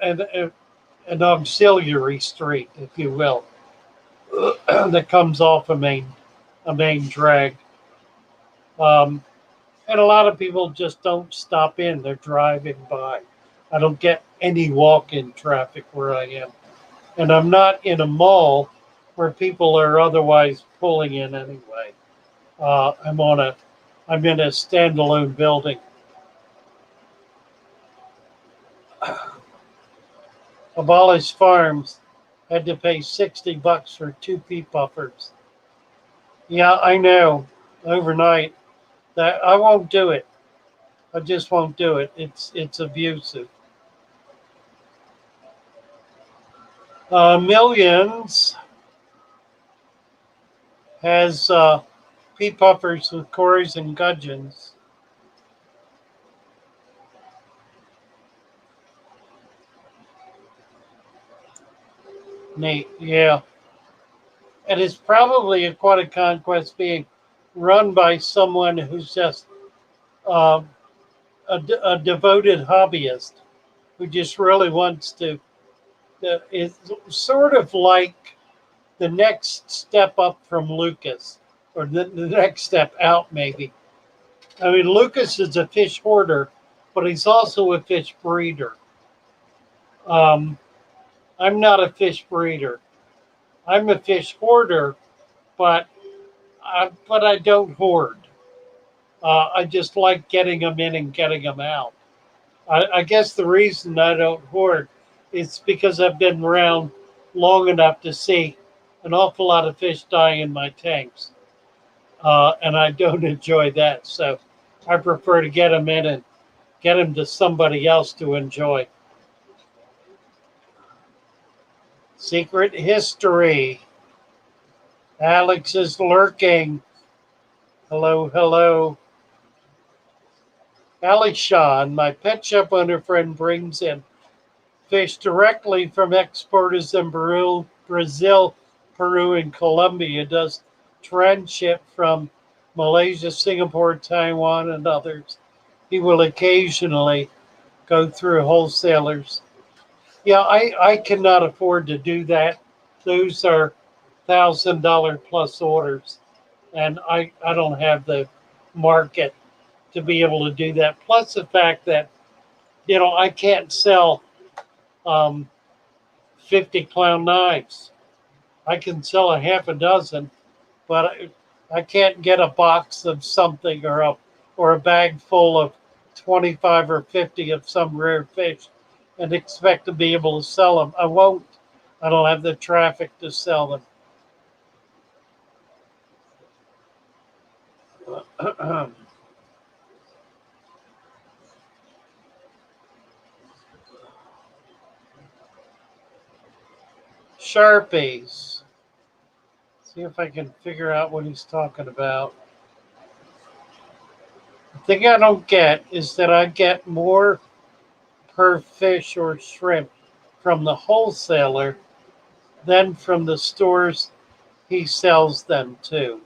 an, an auxiliary street, if you will, that comes off a main drag. Um, and a lot of people just don't stop in; they're driving by. I don't get any walk-in traffic where I am, and I'm not in a mall where people are otherwise pulling in anyway. I'm in a standalone building. Abolished Farms had to pay $60 for two pea puffers. Yeah, I know. Overnight, that I won't do it. I just won't do it. It's abusive. Millions has pea puffers with Corys and gudgeons. Neat, yeah. And it's probably Aquatic Conquest being run by someone who's just uh, a devoted hobbyist who just really wants to. It's sort of like the next step up from Lucas, or the next step out, maybe. I mean, Lucas is a fish hoarder, but he's also a fish breeder. Um, I'm not a fish breeder. I'm a fish hoarder, but I don't hoard. I just like getting them in and getting them out. I guess the reason I don't hoard is because I've been around long enough to see an awful lot of fish die in my tanks, and I don't enjoy that. So I prefer to get them in and get them to somebody else to enjoy. Secret history. Alex is lurking. Hello, hello. Ali Sean, my pet shop owner friend, brings in fish directly from exporters in Brazil, Peru, and Colombia. Does transship from Malaysia, Singapore, Taiwan, and others. He will occasionally go through wholesalers. Yeah, I cannot afford to do that. Those are $1,000 plus orders, and I don't have the market to be able to do that. Plus the fact that I can't sell um, 50 clown knives. I can sell a half a dozen, but I can't get a box of something or a bag full of 25 or 50 of some rare fish and expect to be able to sell them. I won't. I don't have the traffic to sell them. Sharpies. See if I can figure out what he's talking about. The thing I don't get is that I get more per fish or shrimp from the wholesaler than from the stores he sells them to.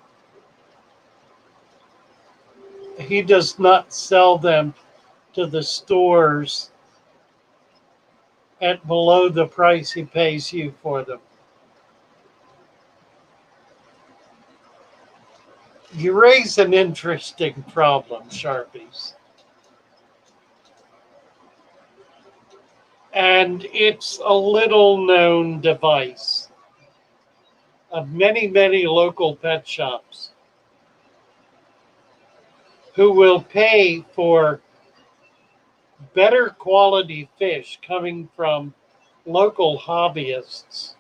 He does not sell them to the stores at below the price he pays you for them. You raise an interesting problem, Sharpies. And it's a little known device of many, many local pet shops who will pay for better quality fish coming from local hobbyists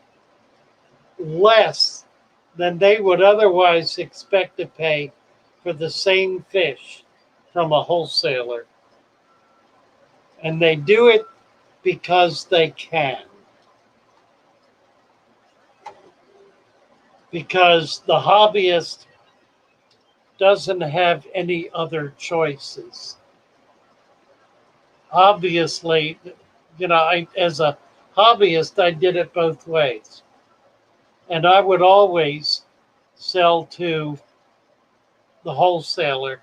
less than they would otherwise expect to pay for the same fish from a wholesaler. And they do it because they can. Because the hobbyist doesn't have any other choices. Obviously, as a hobbyist, I did it both ways. And I would always sell to the wholesaler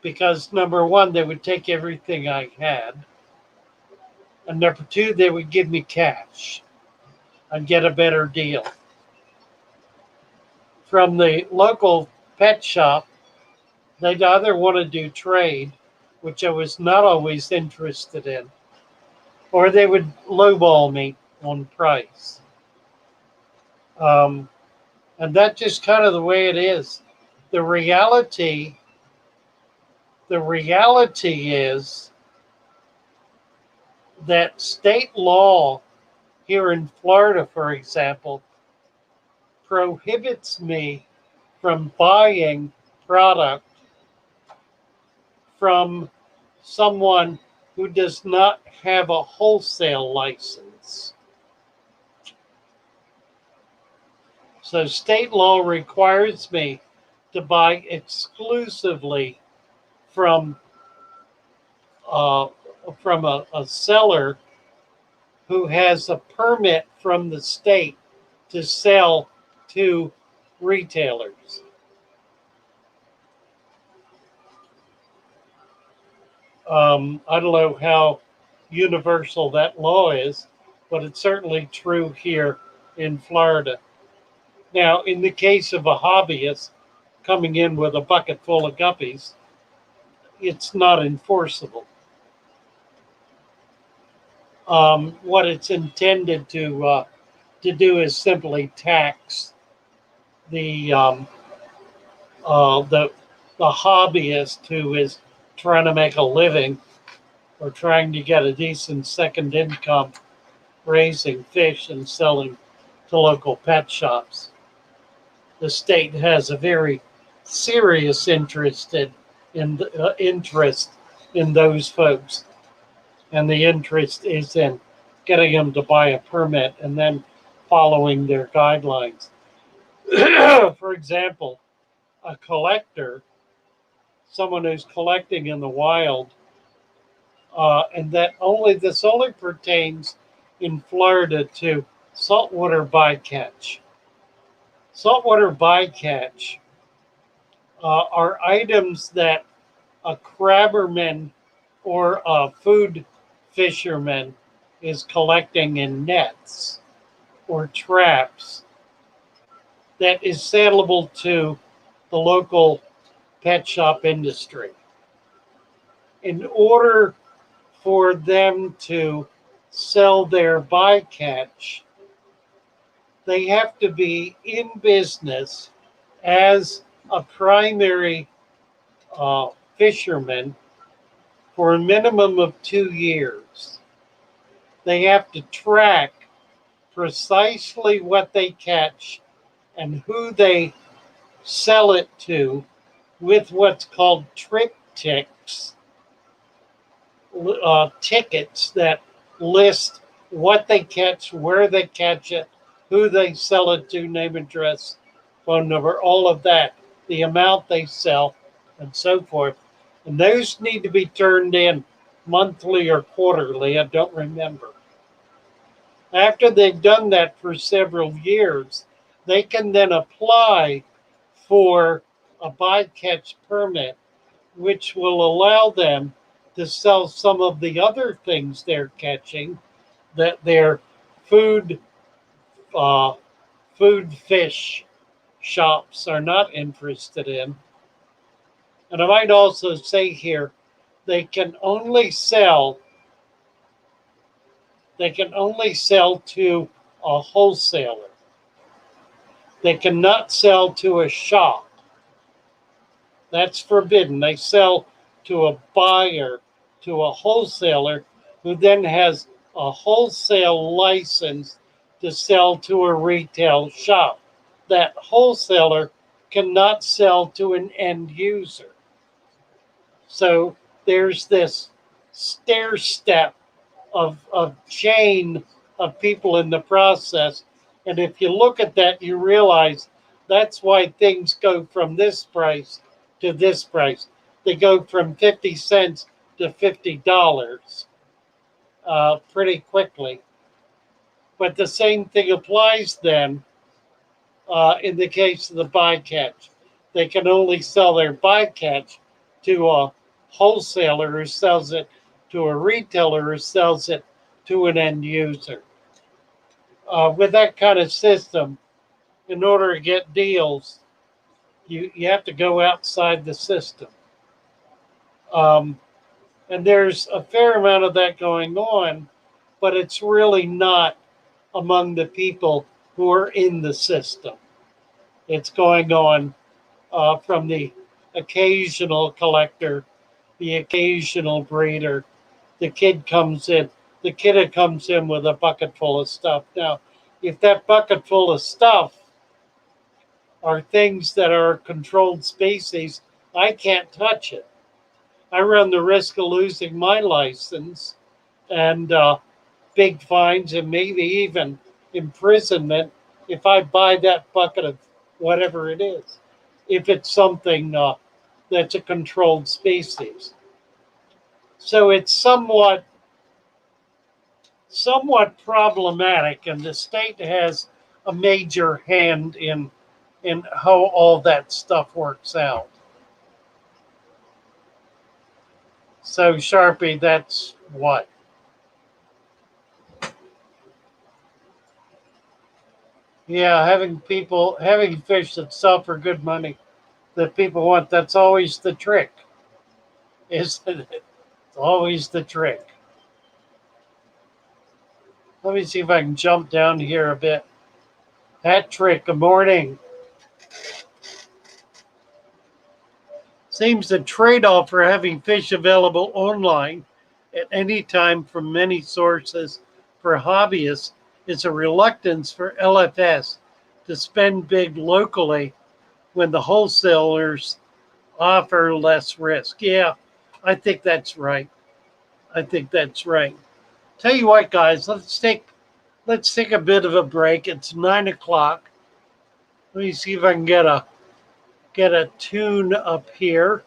because number one, they would take everything I had. And number two, they would give me cash. I'd get a better deal. From the local pet shop, they'd either want to do trade, which I was not always interested in, or they would lowball me on price. Um, and that's just kind of the way it is. The reality, the reality is that state law here in Florida, for example, prohibits me from buying product from someone who does not have a wholesale license. So state law requires me to buy exclusively from uh, a seller who has a permit from the state to sell to retailers. I don't know how universal that law is, but it's certainly true here in Florida. Now, in the case of a hobbyist coming in with a bucket full of guppies, it's not enforceable. What it's intended to do is simply tax the the hobbyist who is trying to make a living or trying to get a decent second income raising fish and selling to local pet shops. The state has a very serious interest in those folks, and the interest is in getting them to buy a permit and then following their guidelines. For example, a collector, someone who's collecting in the wild, and this only pertains in Florida to saltwater bycatch. Saltwater bycatch are items that a crabberman or a food fisherman is collecting in nets or traps that is saleable to the local pet shop industry. In order for them to sell their bycatch, they have to be in business as a primary fisherman for a minimum of 2 years. They have to track precisely what they catch and who they sell it to with what's called triptychs, tickets that list what they catch, where they catch it, who they sell it to, name, address, phone number, all of that, the amount they sell, and so forth. And those need to be turned in monthly or quarterly, I don't remember. After they've done that for several years, they can then apply for a bycatch permit, which will allow them to sell some of the other things they're catching that their food fish shops are not interested in. And I might also say here, they can only sell to a wholesaler. They cannot sell to a shop. That's forbidden. They sell to a buyer, to a wholesaler, who then has a wholesale license to sell to a retail shop. That wholesaler cannot sell to an end user. So there's this stair step of chain of people in the process. And if you look at that, you realize that's why things go from this price to this price. They go from 50 cents to $50 pretty quickly. But the same thing applies then in the case of the bycatch. They can only sell their bycatch to a wholesaler who sells it to a retailer who sells it to an end user. With that kind of system, in order to get deals, you have to go outside the system. Um, and there's a fair amount of that going on, but it's really not among the people who are in the system. It's going on from the occasional collector, the occasional breeder. The kid comes in, the kid that comes in with a bucket full of stuff. Now, if that bucket full of stuff are things that are controlled species, I can't touch it. I run the risk of losing my license and big fines and maybe even imprisonment if I buy that bucket of whatever it is, if it's something that's a controlled species. So it's somewhat problematic, and the state has a major hand in how all that stuff works out. So Sharpie, that's what. Yeah, having fish that sell for good money that people want, that's always the trick, isn't it? It's always the trick. Let me see if I can jump down here a bit. Hat trick, good morning. Seems the trade-off for having fish available online at any time from many sources for hobbyists is a reluctance for LFS to spend big locally when the wholesalers offer less risk. Yeah, I think that's right. I think that's right. Tell you what, guys, let's take a bit of a break. It's 9 o'clock. Let me see if I can get a tune up here.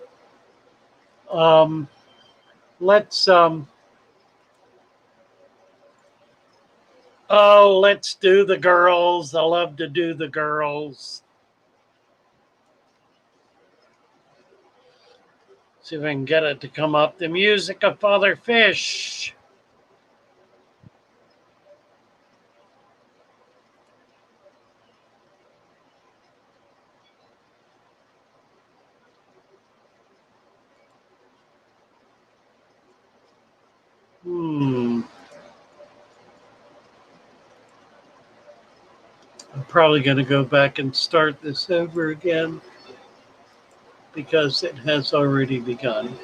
Um, let's let's do the girls. I love to do the girls. See if I can get it to come up. The music of Father Fish. I'm probably going to go back and start this over again because it has already begun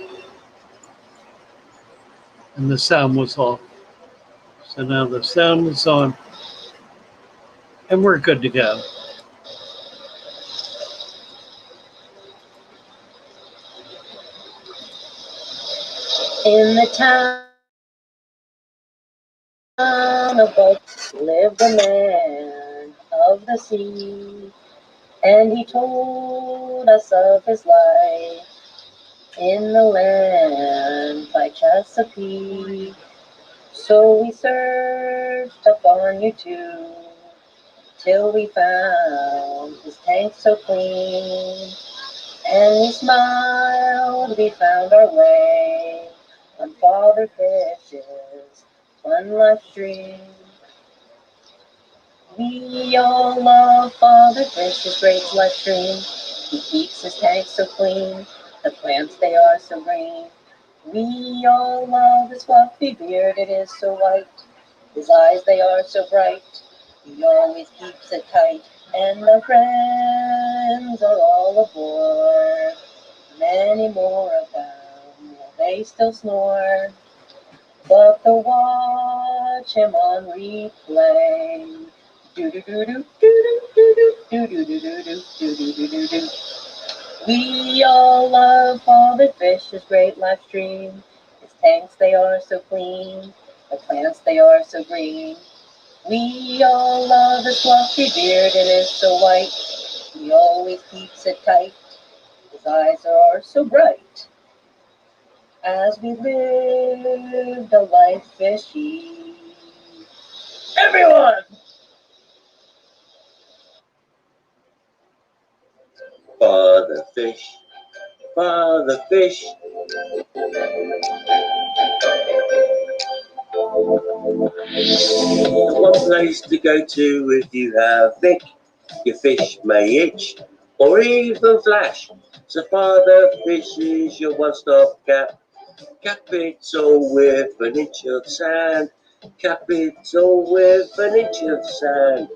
and the sound was off. So now the sound is on and we're good to go. In the town of boats lived a man of the sea, and he told us of his life in the land by Chesapeake. So we searched up on YouTube till we found his tank so clean, and we smiled, we found our way on Father Fish's fun life stream. We all love Father Fish's great life stream. He keeps his tank so clean, the plants they are so green. We all love his fluffy beard, it is so white. His eyes they are so bright, he always keeps it tight. And our friends are all aboard, many more of them, they still snore. But they'll watch him on replay. Do do do do do do do do do do do do do do do do. We all love Father Fish's great live stream. His tanks they are so clean, the plants they are so green. We all love his fluffy beard, it is so white. He always keeps it tight. His eyes are so bright. As we live the life fishy. Everyone! Father Fish, Father Fish. The one place to go to if you have Vic, your fish may itch or even flash. So Father Fish is your one-stop capital with an inch of sand. Capital with an inch of sand.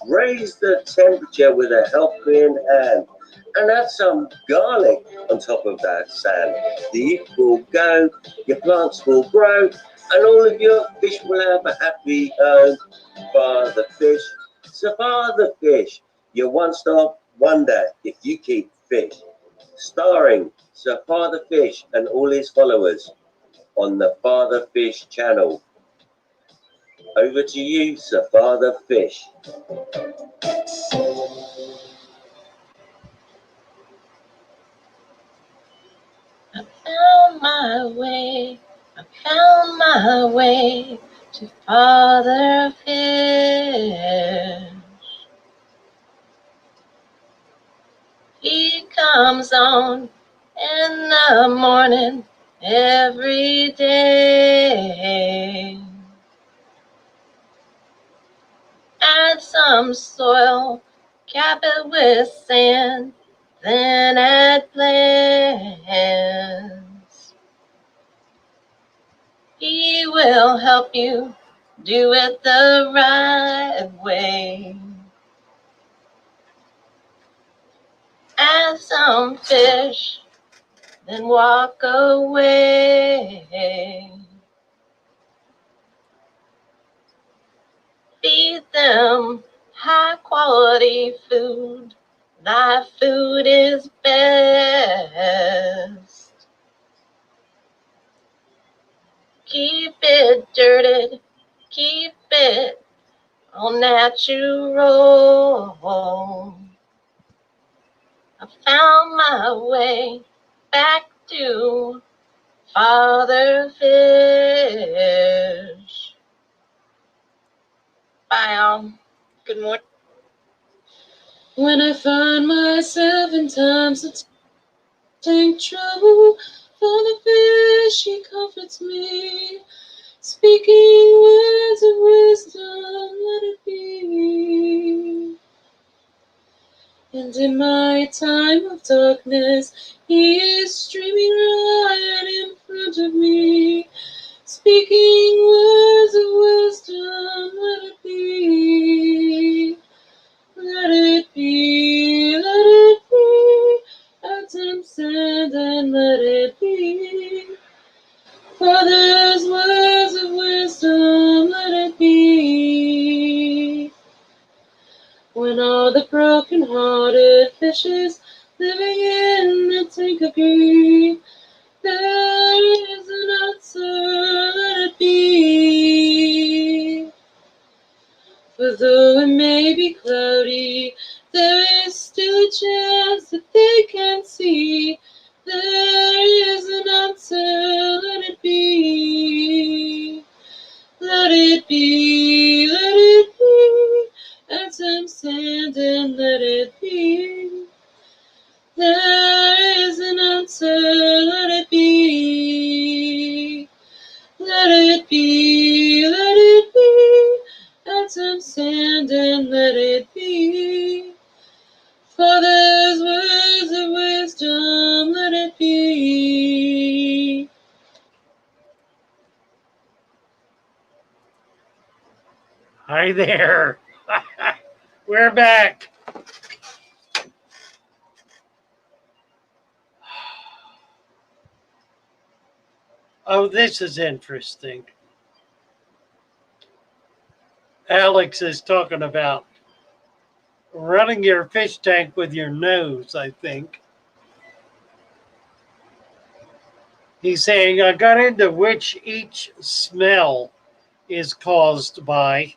Raise the temperature with a helping hand. And add some garlic on top of that sand. The heat will go, your plants will grow, and all of your fish will have a happy home. Father Fish, so Father Fish, your one-stop wonder if you keep fish. Starring Sir Father Fish and all his followers on the Father Fish channel. Over to you, Sir Father Fish. I found my way, I found my way to Father Fish. He comes on in the morning every day. Add some soil, cap it with sand, then add plants. He will help you do it the right way. Add some fish, then walk away. Feed them high quality food. Thy food is best. Keep it dirted, keep it all natural. I found my way back to Father Fish. Bye, all. Good morning. When I find myself in times of take trouble, Father Fish, he comforts me. Speaking words of wisdom, let it be. And in my time of darkness, he is streaming right in front of me. Speaking words of wisdom, let it be. Let it be, let it be. At times sand and let it be. Father's words of wisdom, let it be. When all the broken-hearted fishes living in the tank agree, there is an answer, let it be. For though it may be cloudy, there is still a chance that they can see. There is an answer, let it be. Let it be, let it be. Add some sand and let it be. There is an answer, let it be. Let it be, let it be. Add some sand and let it be. Father's words of wisdom, let it be. Hi there. We're back. Oh, this is interesting. Alex is talking about running your fish tank with your nose, I think. He's saying, I got into which each smell is caused by.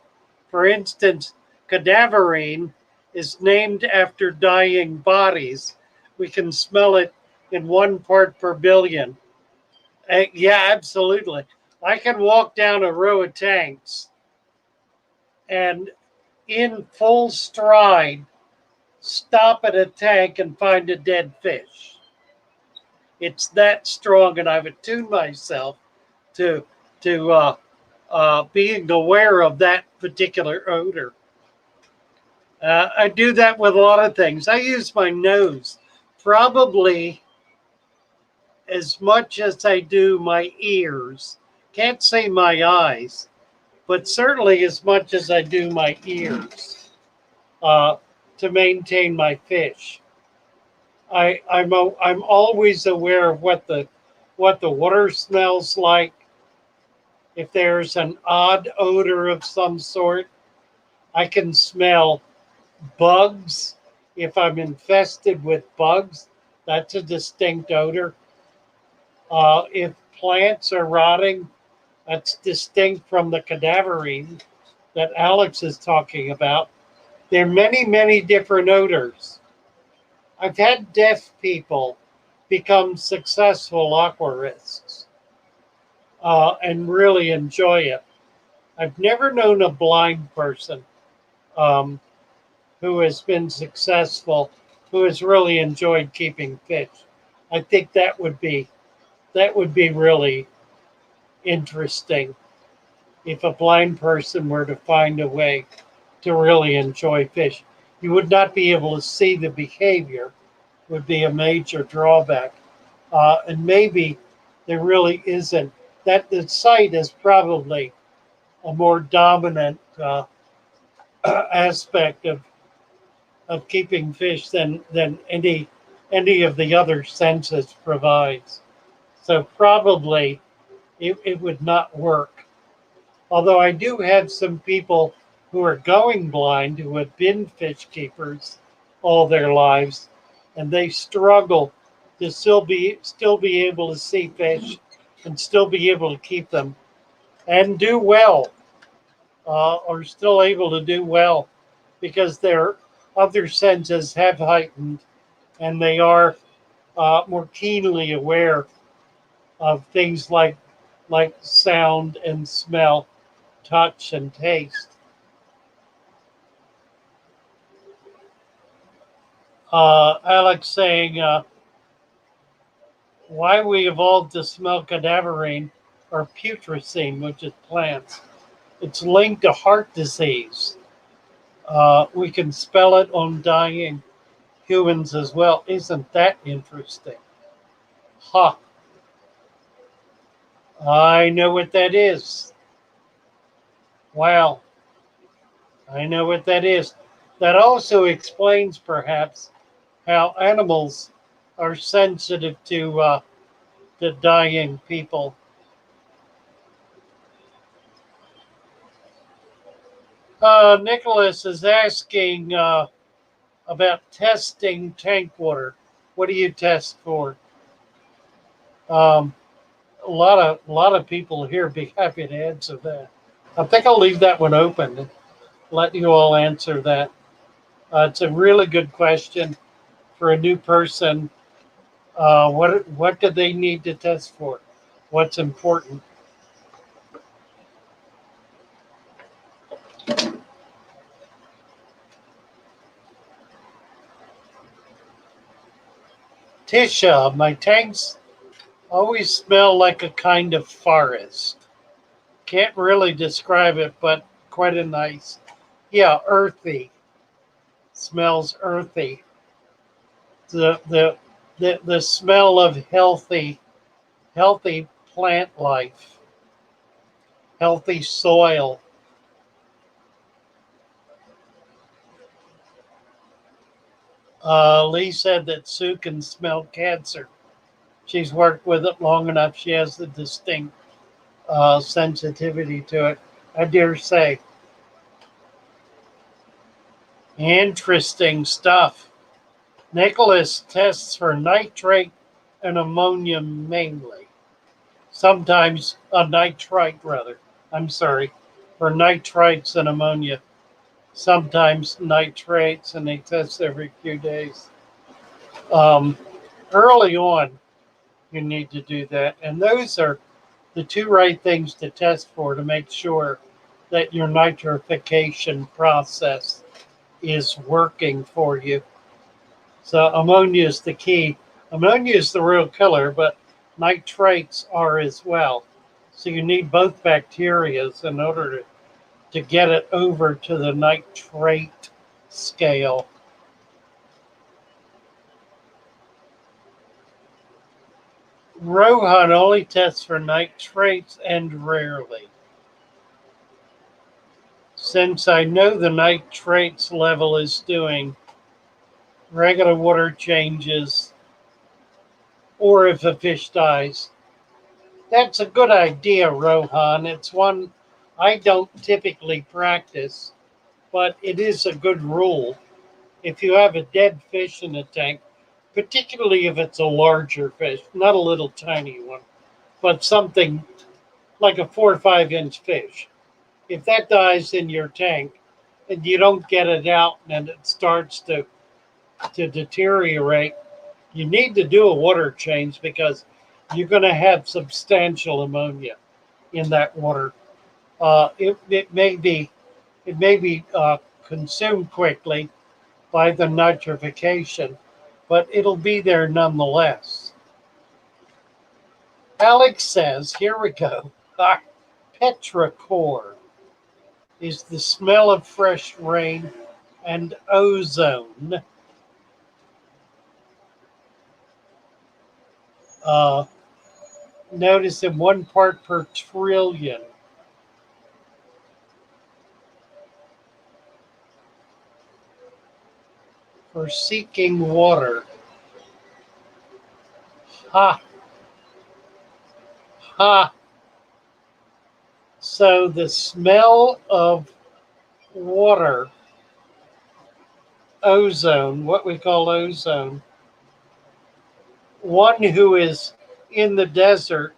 For instance, cadaverine is named after dying bodies. We can smell it in 1 part per billion. Yeah, absolutely. I can walk down a row of tanks and in full stride stop at a tank and find a dead fish. It's that strong, and I've attuned myself to being aware of that particular odor. I do that with a lot of things. I use my nose probably as much as I do my ears. Can't say my eyes, but certainly as much as I do my ears uh, to maintain my fish. I'm always aware of what the water smells like. If there's an odd odor of some sort, I can smell bugs. If I'm infested with bugs, that's a distinct odor. If plants are rotting, that's distinct from the cadaverine that Alex is talking about. There are many, many different odors. I've had deaf people become successful aquarists and really enjoy it. I've never known a blind person um, who has been successful, who has really enjoyed keeping fish. I think that would be really interesting if a blind person were to find a way to really enjoy fish. You would not be able to see the behavior, would be a major drawback. And maybe there really isn't. That the sight is probably a more dominant aspect of keeping fish than any of the other senses provides. So probably it would not work. Although I do have some people who are going blind who have been fish keepers all their lives, and they struggle to still be able to see fish and still be able to keep them and do well, or still able to do well because their other senses have heightened and they are more keenly aware of things like sound and smell, touch and taste. Alex saying why we evolved to smell cadaverine or putrescine, which is plants. It's linked to heart disease. We can spell it on dying humans as well. Isn't that interesting? Huh. I know what that is. Wow. I know what that is. That also explains perhaps how animals are sensitive to dying people. Nicholas is asking about testing tank water. What do you test for? A lot of people here be happy to answer that. I think I'll leave that one open and let you all answer that. It's a really good question for a new person. What do they need to test for? What's important? Tisha, my tanks always smell like a kind of forest. Can't really describe it, but quite a nice. Yeah, earthy. Smells earthy. The smell of healthy plant life, healthy soil. Lee said that Sue can smell cancer. She's worked with it long enough. She has the distinct sensitivity to it, I dare say. Interesting stuff. Nicholas tests for nitrate and ammonia mainly. Sometimes nitrite, rather. I'm sorry, for nitrites and ammonia. Sometimes nitrates, and they test every few days. Early on, you need to do that. And those are the two right things to test for to make sure that your nitrification process is working for you. So ammonia is the key. Ammonia is the real killer, but nitrates are as well. So you need both bacterias in order to get it over to the nitrate scale. Rohan only tests for nitrates and rarely. Since I know the nitrates level is doing regular water changes, or if a fish dies. That's a good idea, Rohan. It's one I don't typically practice, but it is a good rule. If you have a dead fish in a tank, particularly if it's a larger fish, not a little tiny one, but something like a 4 or 5 inch fish. If that dies in your tank and you don't get it out and it starts to deteriorate, you need to do a water change because you're going to have substantial ammonia in that water. It may be consumed quickly by the nitrification, but it'll be there nonetheless. Alex says, here we go. Petrichor is the smell of fresh rain and ozone. Uh, Notice in 1 part per trillion. For seeking water. Ha! Ha! So the smell of water, ozone, what we call ozone, one who is in the desert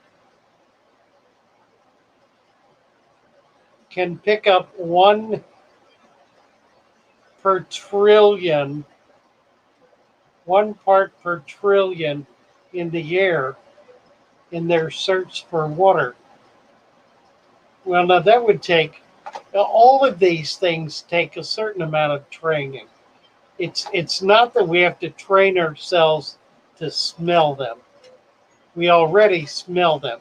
can pick up 1 per trillion, 1 part per trillion in the air in their search for water. Well, now that would take, all of these things take a certain amount of training. It's not that we have to train ourselves to smell them. We already smell them.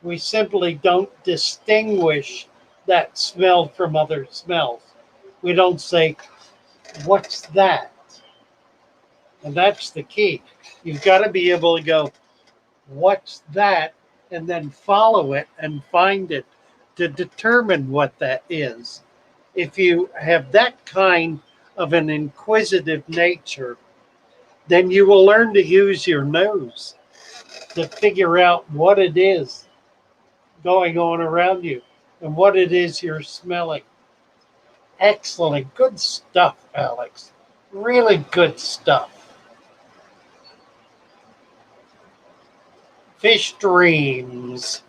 We simply don't distinguish that smell from other smells. We don't say, what's that? And that's the key. You've got to be able to go, what's that? And then follow it and find it to determine what that is. If you have that kind of an inquisitive nature, then you will learn to use your nose to figure out what it is going on around you and what it is you're smelling. Excellent. Good stuff, Alex. Really good stuff. Fish dreams.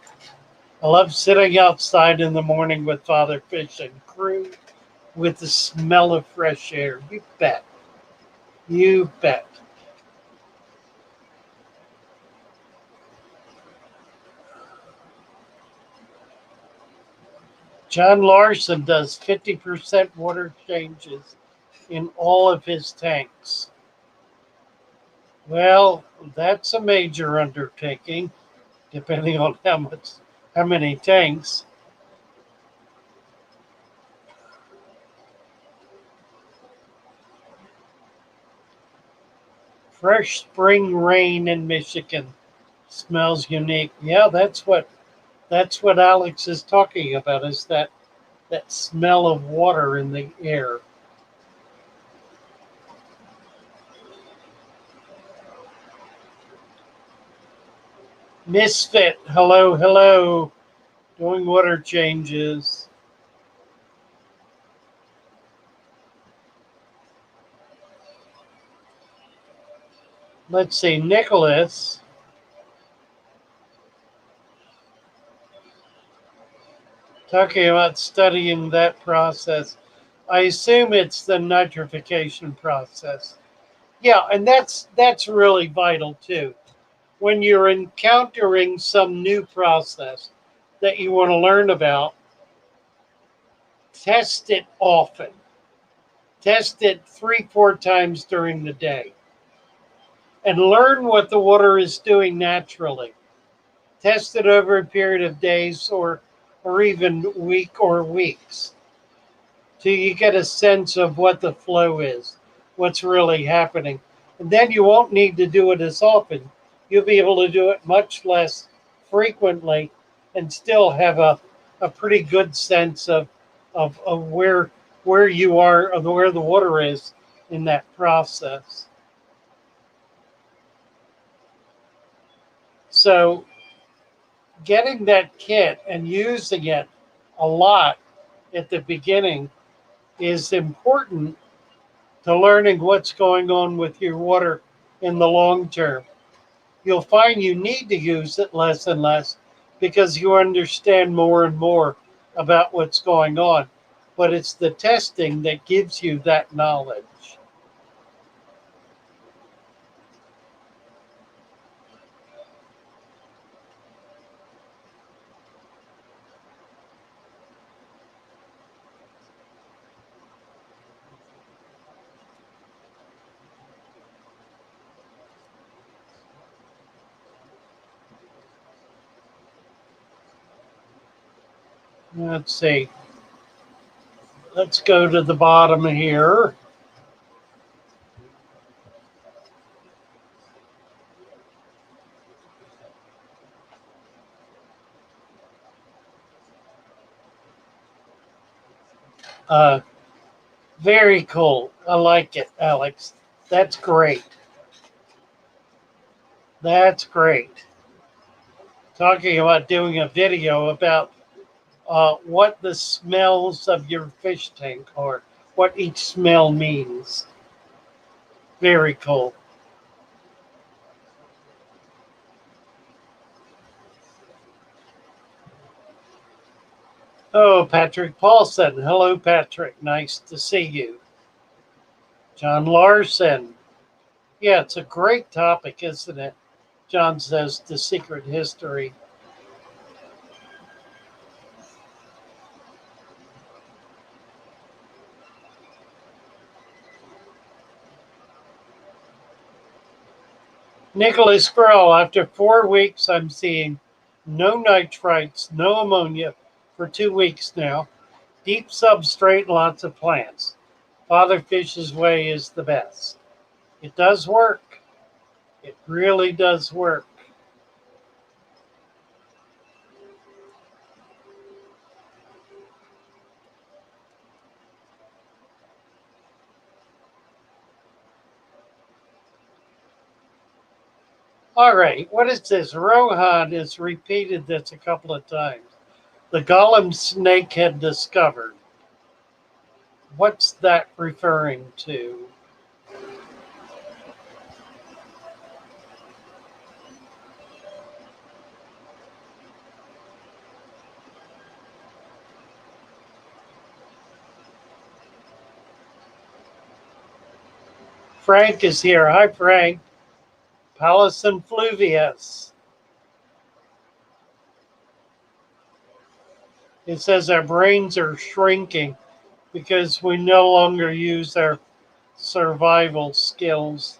I love sitting outside in the morning with Father Fish and crew with the smell of fresh air. You bet. You bet. John Larson does 50% water changes in all of his tanks. Well, that's a major undertaking, depending on how many tanks. Fresh spring rain in Michigan smells unique. Yeah, that's what Alex is talking about, is that smell of water in the air. Misfit, hello, hello. Doing water changes. Let's see, Nicholas. Talking about studying that process. I assume it's the nitrification process. Yeah, and that's really vital too. When you're encountering some new process that you want to learn about, test it often. Test it 3-4 times during the day. And learn what the water is doing naturally. Test it over a period of days or even weeks till you get a sense of what the flow is, what's really happening. And then you won't need to do it as often. You'll be able to do it much less frequently and still have a pretty good sense of where you are, of where the water is in that process. So getting that kit and using it a lot at the beginning is important to learning what's going on with your water in the long term. You'll find you need to use it less and less because you understand more and more about what's going on. But it's the testing that gives you that knowledge. Let's see. Let's go to the bottom here. Uh, Very cool. I like it, Alex. That's great. That's great. Talking about doing a video about what the smells of your fish tank are, what each smell means. Very cool. Oh, Patrick Paulson. Hello, Patrick. Nice to see you. John Larson. Yeah, it's a great topic, isn't it? John says the secret history. Nicholas Grohl, after 4 weeks, I'm seeing no nitrites, no ammonia for 2 weeks now. Deep substrate, lots of plants. Father Fish's way is the best. It does work. It really does work. All right, what is this? Rohan has repeated this a couple of times. The golem snake had discovered. What's that referring to? Frank is here. Hi, Frank. Pallas and Fluvius. It says our brains are shrinking because we no longer use our survival skills.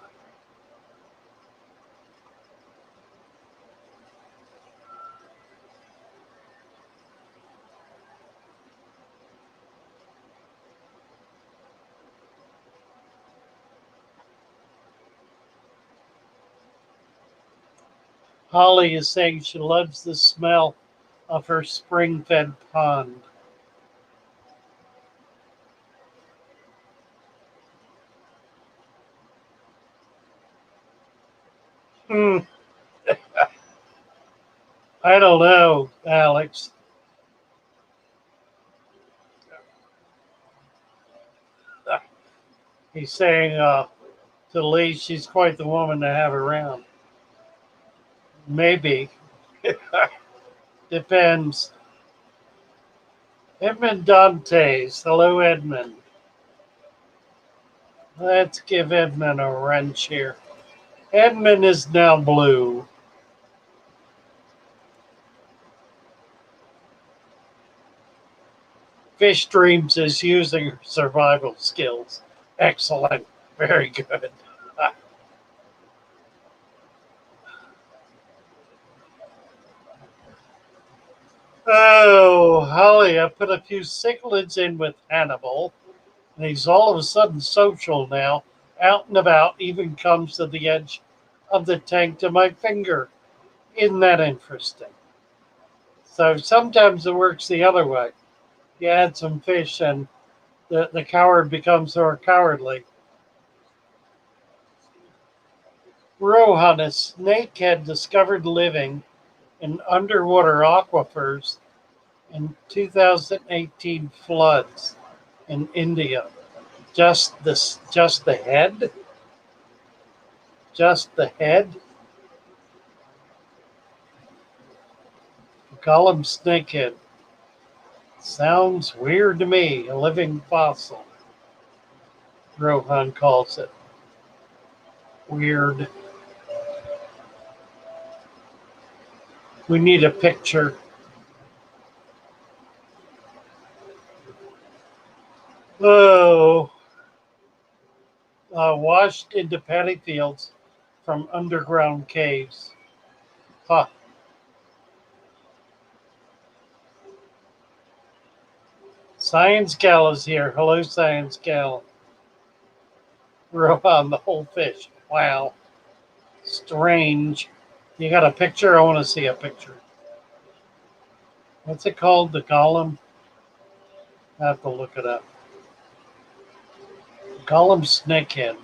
Holly is saying she loves the smell of her spring-fed pond. Hmm, I don't know, Alex. He's saying to Lee, she's quite the woman to have around. Maybe. Depends. Edmund Dantes. Hello, Edmund. Let's give Edmund a wrench here. Edmund is now blue. Fish Dreams is using her survival skills. Excellent. Very good. Oh, Holly, I put a few cichlids in with Hannibal, and he's all of a sudden social now, out and about, even comes to the edge of the tank to my finger. Isn't that interesting? So sometimes it works the other way. You add some fish and the coward becomes more cowardly. Rohan, a snakehead discovered living in underwater aquifers in 2018 floods in India. Just the head? Just the head? Gollum snakehead. Sounds weird to me, a living fossil. Rohan calls it. Weird. We need a picture. Oh, washed into paddy fields from underground caves. Huh. Science Gal is here. Hello, Science Gal. Rohan, the whole fish. Wow. Strange. You got a picture? I want to see a picture. What's it called? The Gollum? I have to look it up. Gollum snakehead.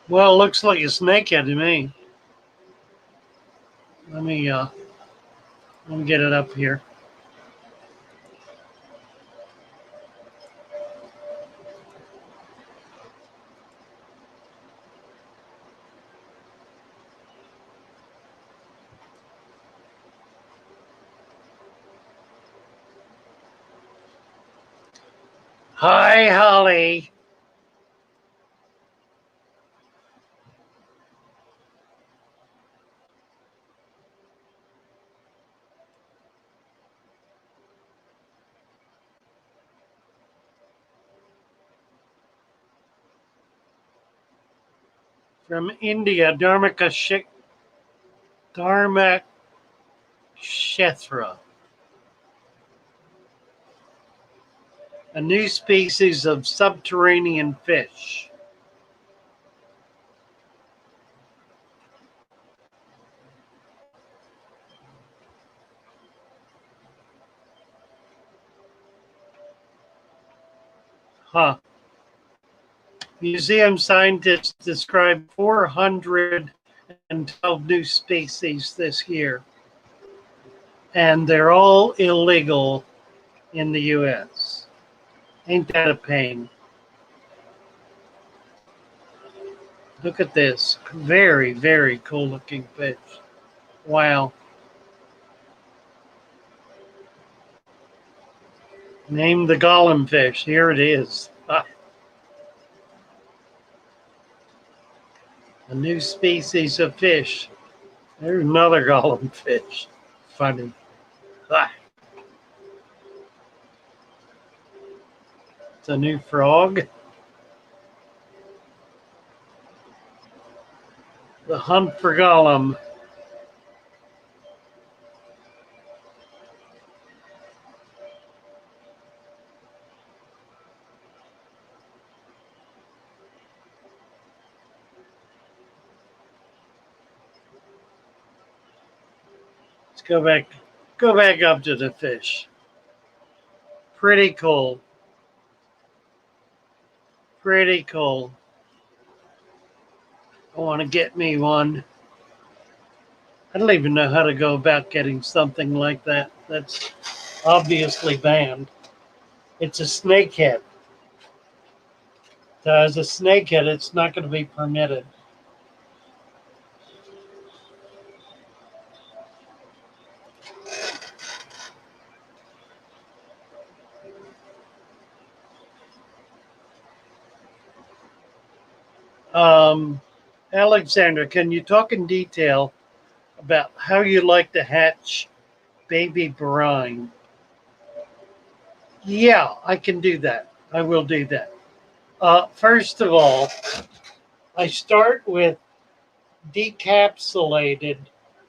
Well, it looks like a snakehead to me. Let me get it up here. Hi, Holly. From India, Dharmakshethra, a new species of subterranean fish. Huh. Museum scientists described 412 new species this year, and they're all illegal in the U.S. Ain't that a pain? Look at this. Very, very cool looking fish. Wow. Name the Gollum fish. Here it is. Ah, a new species of fish. There's another Gollum fish. Funny. Ah, it's a new frog. The hunt for Gollum. Let's go back up to the fish. Pretty cool. Pretty cool. I want to get me one. I don't even know how to go about getting something like that. That's obviously banned. It's a snakehead. So as a snakehead, it's not going to be permitted. Um, Alexander, can you talk in detail about how you like to hatch baby brine? Yeah, I can do that. I will do that. First of all, I start with decapsulated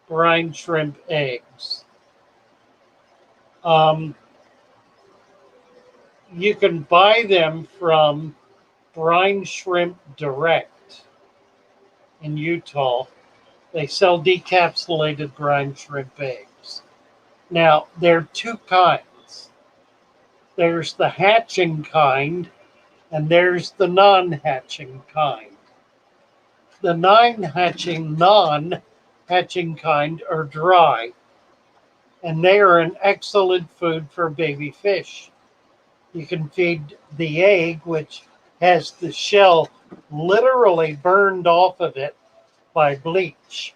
brine shrimp eggs. Um, you can buy them from Brine Shrimp Direct in Utah. They sell decapsulated brine shrimp eggs. Now, there are two kinds. There's the hatching kind, and there's the non-hatching kind. The non-hatching kind are dry, and they are an excellent food for baby fish. You can feed the egg, which has the shell literally burned off of it by bleach,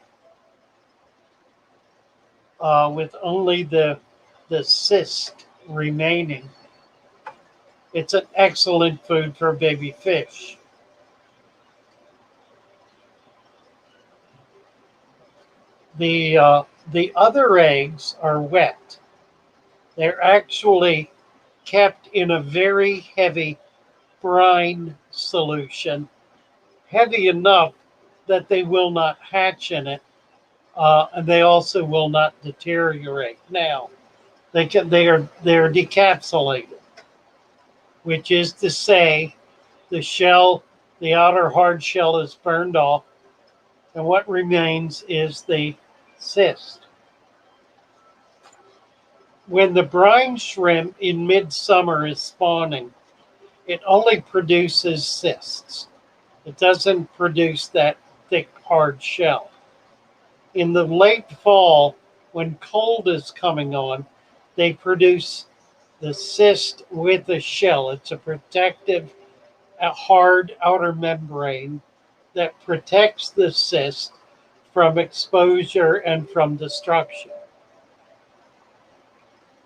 with only the cyst remaining. It's an excellent food for baby fish. The other eggs are wet. They're actually kept in a very heavy brine solution, heavy enough that they will not hatch in it, and they also will not deteriorate. Now, they're decapsulated, which is to say, the shell, the outer hard shell, is burned off, and what remains is the cyst. When the brine shrimp in midsummer is spawning, it only produces cysts. It doesn't produce that thick, hard shell. In the late fall, when cold is coming on, they produce the cyst with the shell. It's a protective, a hard outer membrane that protects the cyst from exposure and from destruction.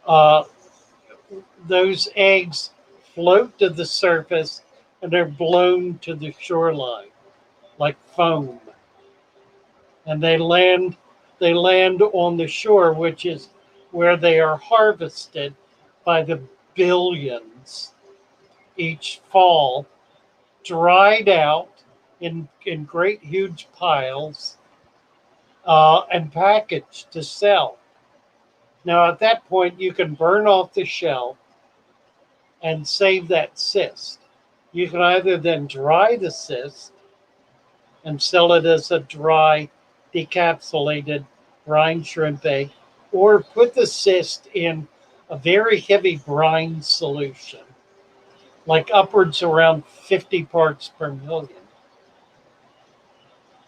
Uh, those eggs float to the surface and they're blown to the shoreline like foam. And they land on the shore, which is where they are harvested by the billions each fall, dried out in great huge piles, and packaged to sell. Now, at that point, you can burn off the shell and save that cyst. You can either then dry the cyst and sell it as a dry, decapsulated brine shrimp egg, or put the cyst in a very heavy brine solution, like upwards around 50 parts per million.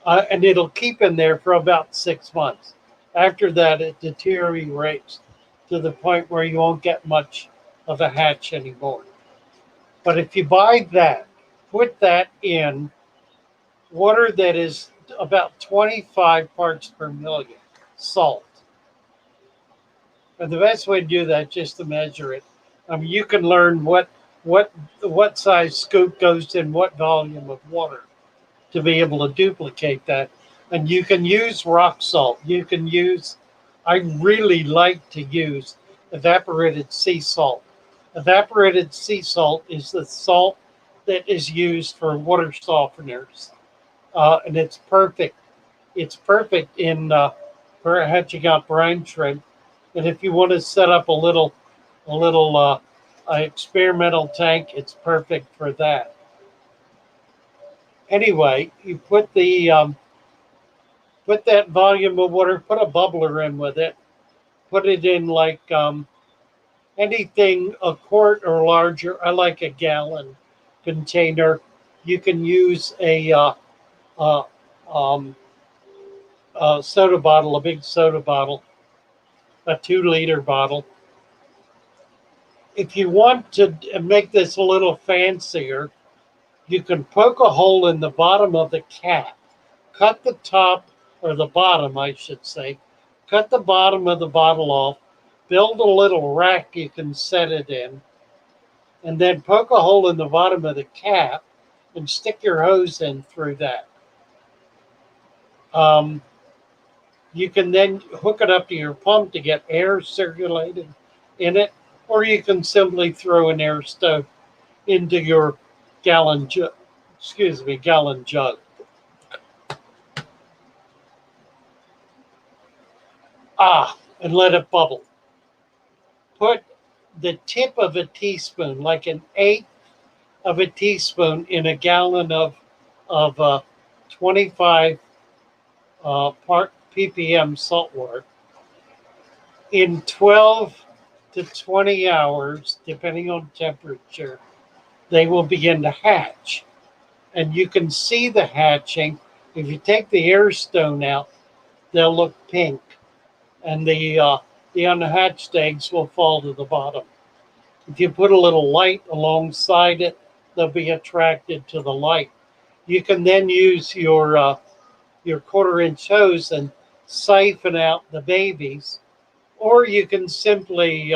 And it'll keep in there for about 6 months. After that, it deteriorates to the point where you won't get much of a hatch anymore. But if you buy that, put that in water that is about 25 parts per million salt. And the best way to do that is just to measure it. I mean, you can learn what size scoop goes in what volume of water to be able to duplicate that. And you can use rock salt. I really like to use evaporated sea salt. Evaporated sea salt is the salt that is used for water softeners. And it's perfect. It's perfect for hatching out brine shrimp. And if you want to set up a little experimental tank, it's perfect for that. Anyway, you put that volume of water, put a bubbler in with it, put it in like anything a quart or larger. I like a gallon container. You can use a soda bottle, a big soda bottle, a 2-liter bottle. If you want to make this a little fancier, you can poke a hole in the bottom of the cap, cut the top, or the bottom, I should say, cut the bottom of the bottle off, build a little rack you can set it in, and then poke a hole in the bottom of the cap and stick your hose in through that. Um, you can then hook it up to your pump to get air circulated in it, or you can simply throw an air stove into your gallon jug. Gallon jug. And let it bubble. Put the tip of a teaspoon, like an eighth of a teaspoon, in a gallon of 25 part ppm salt water. In 12 to 20 hours, depending on temperature, they will begin to hatch. And you can see the hatching. If you take the air stone out, they'll look pink, and the unhatched eggs will fall to the bottom. If you put a little light alongside it, they'll be attracted to the light. You can then use your quarter-inch hose and siphon out the babies, or you can simply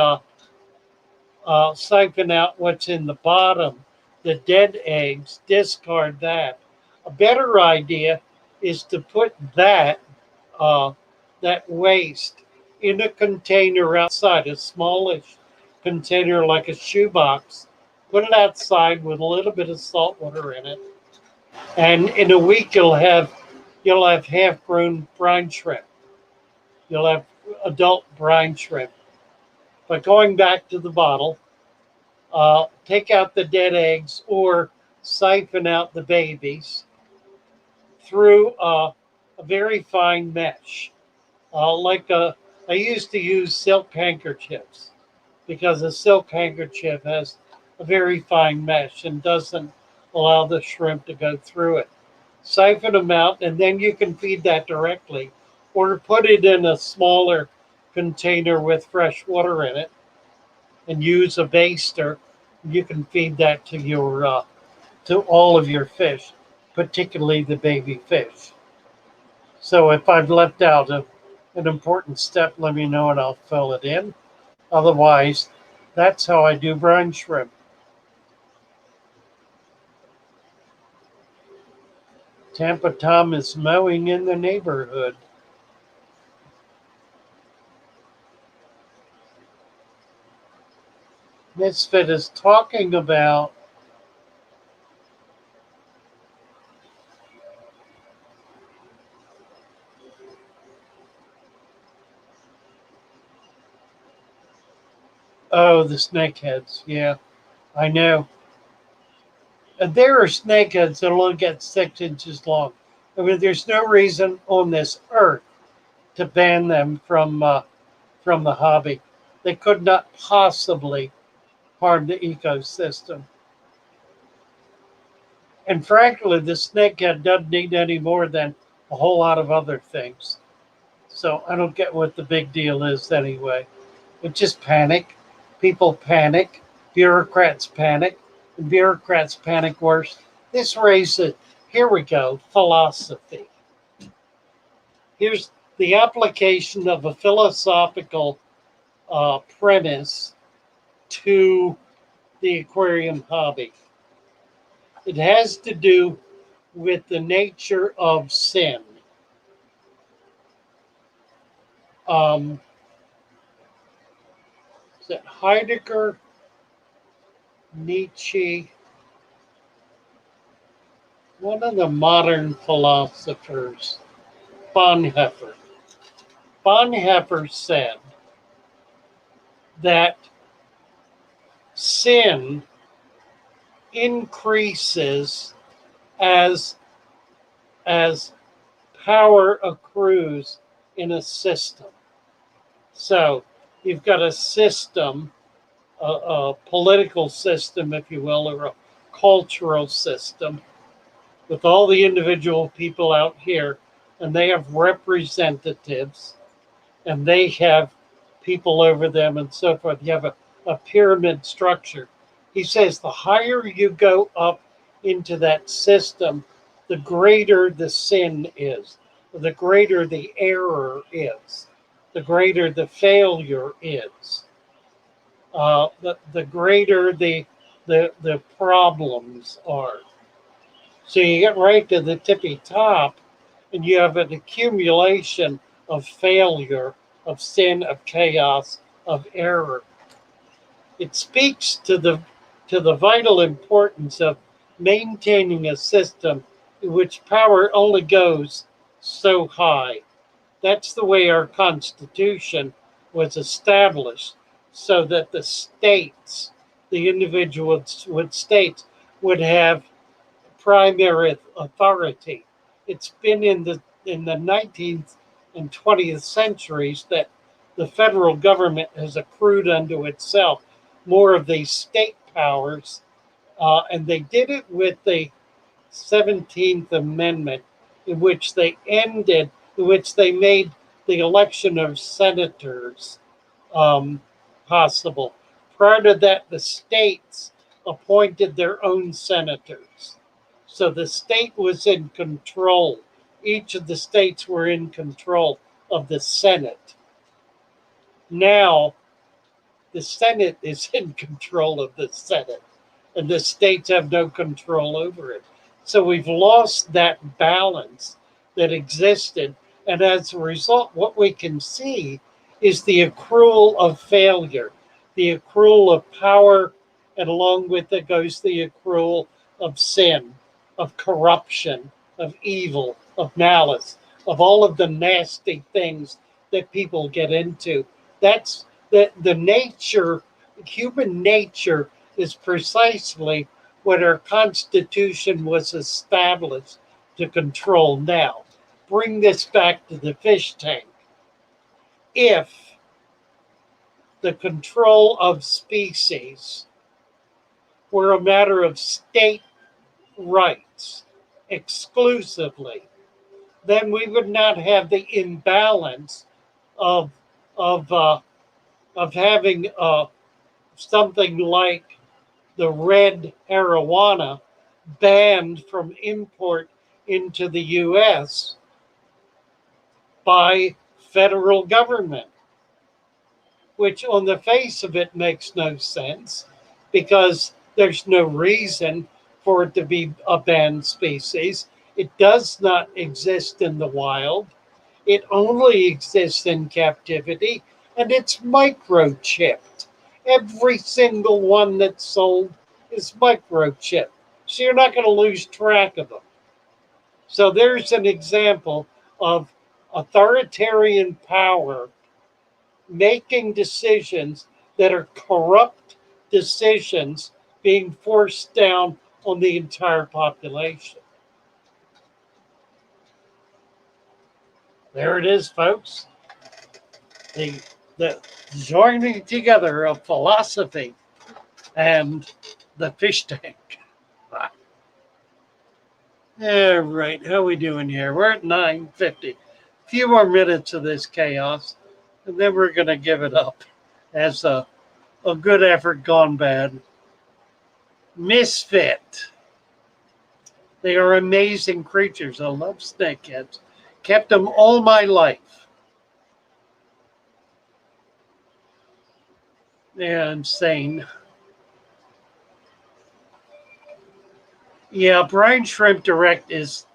siphon out what's in the bottom, the dead eggs, discard that. A better idea is to put uh, that waste in a container outside, a smallish container like a shoebox. Put it outside with a little bit of salt water in it, and in a week you'll have half-grown brine shrimp. You'll have adult brine shrimp. But going back to the bottle, take out the dead eggs or siphon out the babies through a very fine mesh. I used to use silk handkerchiefs, because a silk handkerchief has a very fine mesh and doesn't allow the shrimp to go through it. Siphon them out, and then you can feed that directly, or put it in a smaller container with fresh water in it and use a baster. You can feed that to all of your fish, particularly the baby fish. So if I've left out an important step, let me know and I'll fill it in. Otherwise, that's how I do brine shrimp. Tampa Tom is mowing in the neighborhood. Misfit is talking about the snakeheads. Yeah, I know. There are snakeheads that will get 6 inches long. I mean, there's no reason on this earth to ban them from the hobby. They could not possibly harm the ecosystem. And frankly, the snakehead doesn't need any more than a whole lot of other things. So I don't get what the big deal is anyway. It just panic. People panic. Bureaucrats panic. And bureaucrats panic worse. This raises, here we go, philosophy. Here's the application of a philosophical premise to the aquarium hobby. It has to do with the nature of sin. Is that Heidegger, Nietzsche, one of the modern philosophers, Bonhoeffer. Bonhoeffer said that sin increases as power accrues in a system. So you've got a system, a political system, if you will, or a cultural system, with all the individual people out here, and they have representatives, and they have people over them, and so forth. You have a pyramid structure. He says the higher you go up into that system, the greater the sin is, the greater the error is, the greater the failure is, the greater the problems are. So you get right to the tippy top, and you have an accumulation of failure, of sin, of chaos, of error. It speaks to the vital importance of maintaining a system in which power only goes so high. That's the way our Constitution was established, so that the states, the individual states, would have primary authority. It's been in the 19th and 20th centuries that the federal government has accrued unto itself more of these state powers, and they did it with the 17th Amendment, in which they made the election of senators um, possible. Prior to that, the states appointed their own senators. So the state was in control. Each of the states were in control of the Senate. Now, the Senate is in control of the Senate, and the states have no control over it. So we've lost that balance that existed. And as a result, what we can see is the accrual of failure, the accrual of power, and along with it goes the accrual of sin, of corruption, of evil, of malice, of all of the nasty things that people get into. That's the nature, human nature is precisely what our Constitution was established to control. Now, bring this back to the fish tank. If the control of species were a matter of state rights exclusively, then we would not have the imbalance of of uh, of having something like the red marijuana banned from import into the U.S. by federal government, which on the face of it makes no sense because there's no reason for it to be a banned species. It does not exist in the wild. It only exists in captivity, and it's microchipped. Every single one that's sold is microchipped. So you're not going to lose track of them. So there's an example of authoritarian power making decisions that are corrupt decisions being forced down on the entire population. There it is, folks. The, the joining together of philosophy and the fish tank. All right, how we doing here? We're at 9:50. A few more minutes of this chaos, and then we're going to give it up as a good effort gone bad. Misfit. They are amazing creatures. I love snakeheads. Kept them all my life. They're insane. Yeah, Brine Shrimp Direct is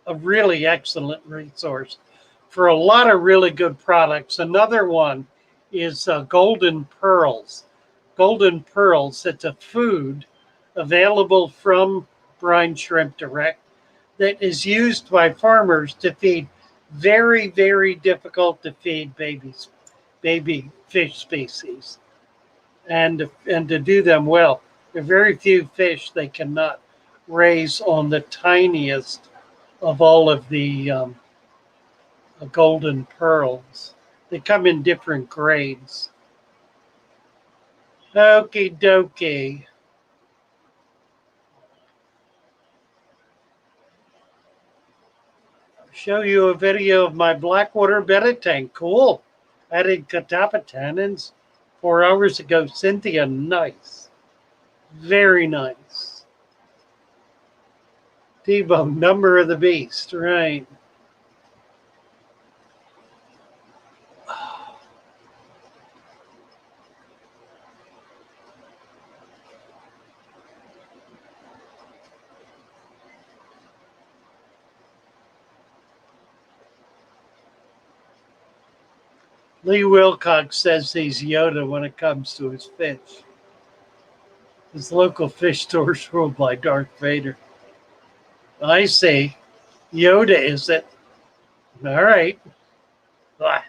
a really excellent resource for a lot of really good products. Another one is Golden Pearls. Golden Pearls, it's a food available from Brine Shrimp Direct that is used by farmers to feed very, very difficult to feed baby fish species, and to do them well. There are very few fish they cannot raise on the tiniest of all of the golden pearls. They come in different grades. Okie dokie. Show you a video of my Blackwater betta tank. Cool. Added catappa 4 hours ago. Cynthia, nice. Very nice. T-Bone, number of the beast, right. Lee Wilcox says he's Yoda when it comes to his fish. His local fish store is ruled by Darth Vader. I see. Yoda is it? All right. Ah.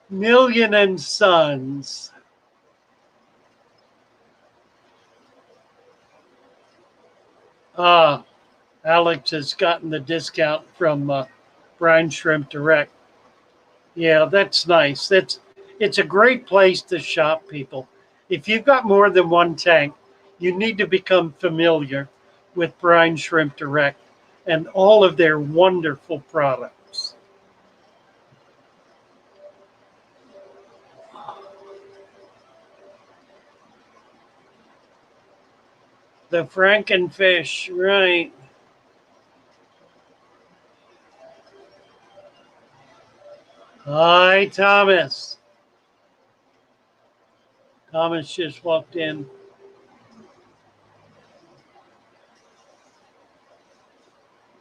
Million and Sons. Ah, Alex has gotten the discount from Brine Shrimp Direct. Yeah, that's nice. It's a great place to shop, people. If you've got more than one tank, you need to become familiar with Brine Shrimp Direct and all of their wonderful products. The Frankenfish, right. Hi, Thomas. Thomas just walked in.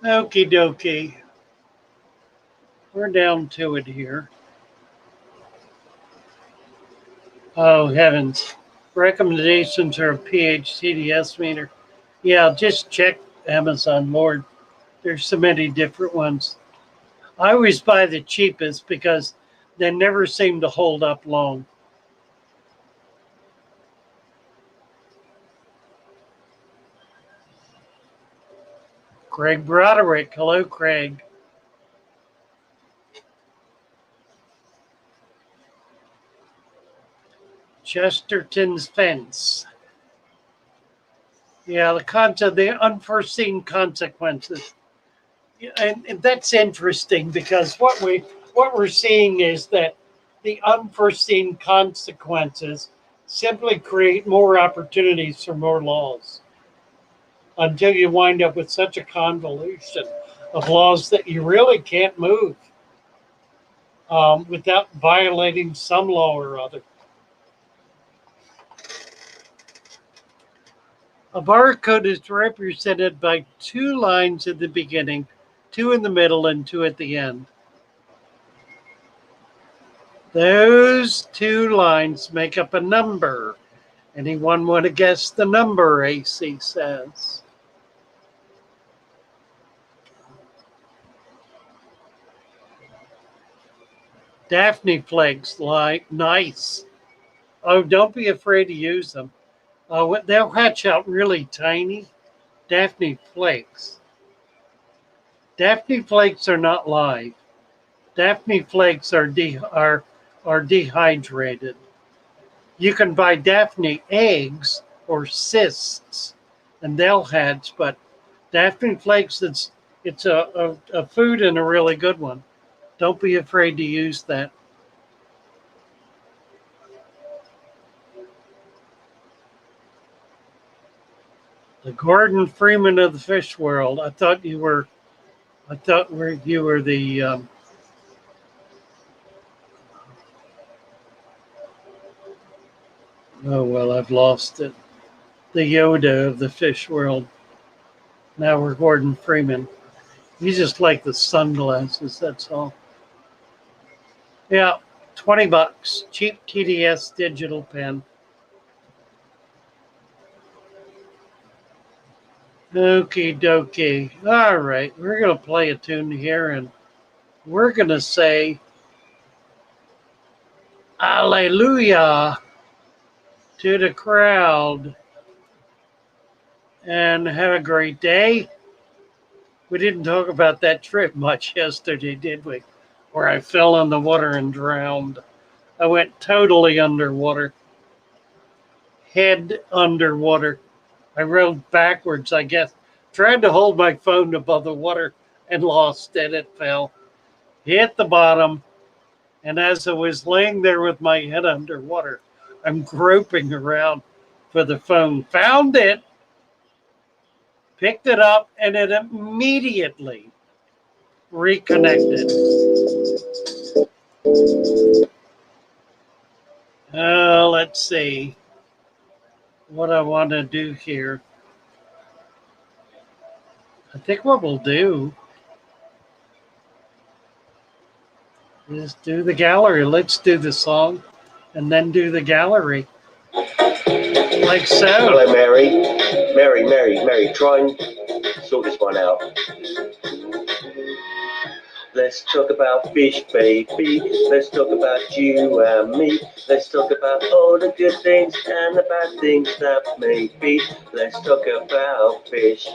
Okie dokie. We're down to it here. Oh, heavens. Recommendations are a pH TDS meter. Yeah, just check Amazon, Lord. There's so many different ones. I always buy the cheapest because they never seem to hold up long. Craig Broderick. Hello, Craig. Chesterton's Fence. Yeah, the concept, the unforeseen consequences. And that's interesting because what we're seeing is that the unforeseen consequences simply create more opportunities for more laws until you wind up with such a convolution of laws that you really can't move without violating some law or other. A barcode is represented by two lines at the beginning, two in the middle, and two at the end. Those two lines make up a number. Anyone want to guess the number, AC says? Daphne flakes, like, nice. Oh, don't be afraid to use them. They'll hatch out really tiny. Daphne flakes. Daphne flakes are not live. Daphne flakes are dehydrated. You can buy Daphne eggs or cysts, and they'll hatch. But Daphne flakes, it's a food and a really good one. Don't be afraid to use that. The Gordon Freeman of the fish world. I thought you were the. Oh well, I've lost it. The Yoda of the fish world. Now we're Gordon Freeman. You just like the sunglasses. That's all. Yeah, $20. Cheap TDS digital pen. Okie dokie. All right, we're gonna play a tune here, and we're gonna say Alleluia to the crowd, and have a great day. We didn't talk about that trip much yesterday, did we? Where I fell in the water and drowned. I went totally underwater, head underwater. I rode backwards, I guess, tried to hold my phone above the water and lost it. It fell, hit the bottom, and as I was laying there with my head underwater, I'm groping around for the phone, found it, picked it up, and it immediately reconnected. Let's see what I want to do here. I think what we'll do Just do the gallery. Let's do the song and then do the gallery. Like so. Hello, Mary. Mary, try and sort this one out. Let's talk about fish, baby. Let's talk about you and me. Let's talk about all the good things and the bad things that may be. Let's talk about fish.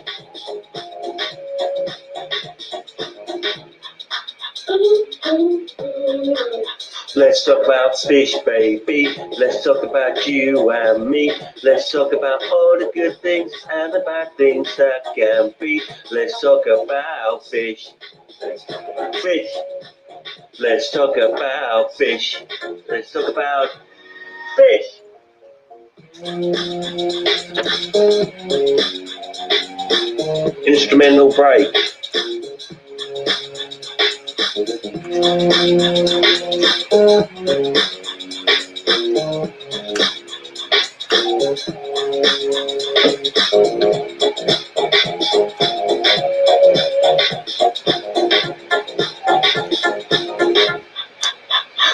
Let's talk about fish, baby. Let's talk about you and me. Let's talk about all the good things and the bad things that can be. Let's talk about fish. Fish. Let's talk about fish. Let's talk about fish. Instrumental break.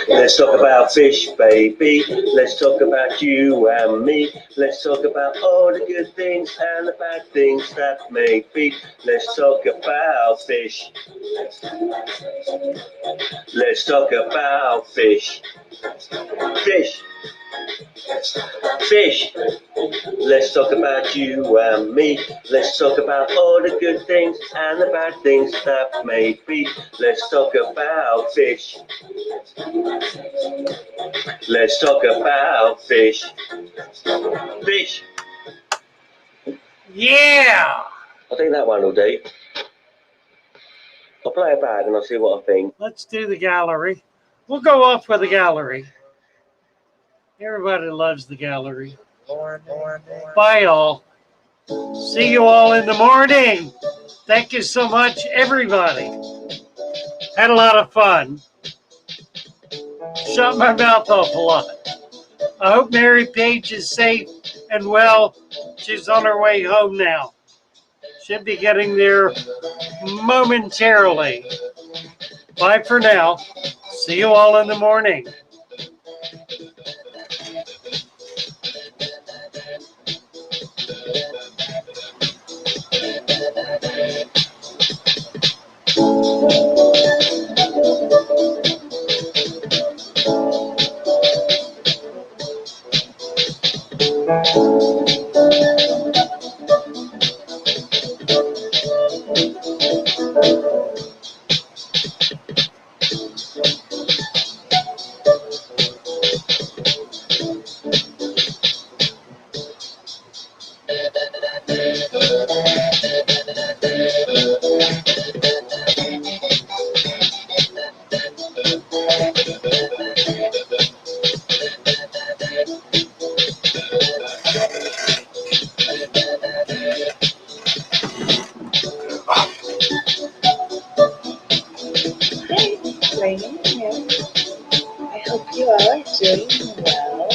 Let's talk about fish, baby. Let's talk about you and me. Let's talk about all the good things and the bad things that may be. Let's talk about fish. Let's talk about fish. Fish. Fish. Let's talk about you and me. Let's talk about all the good things and the bad things that may be. Let's talk about fish. Let's talk about fish. Fish. Yeah. I think that one will do. I'll play it back and I'll see what I think. Let's do the gallery. We'll go off with the gallery. Everybody loves the gallery. Bye, all. See you all in the morning. Thank you so much, everybody. Had a lot of fun. Shut my mouth off a lot. I hope Mary Page is safe and well. She's on her way home now. Should be getting there momentarily. Bye for now. See you all in the morning. Brine here. I hope you all are doing well.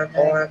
more.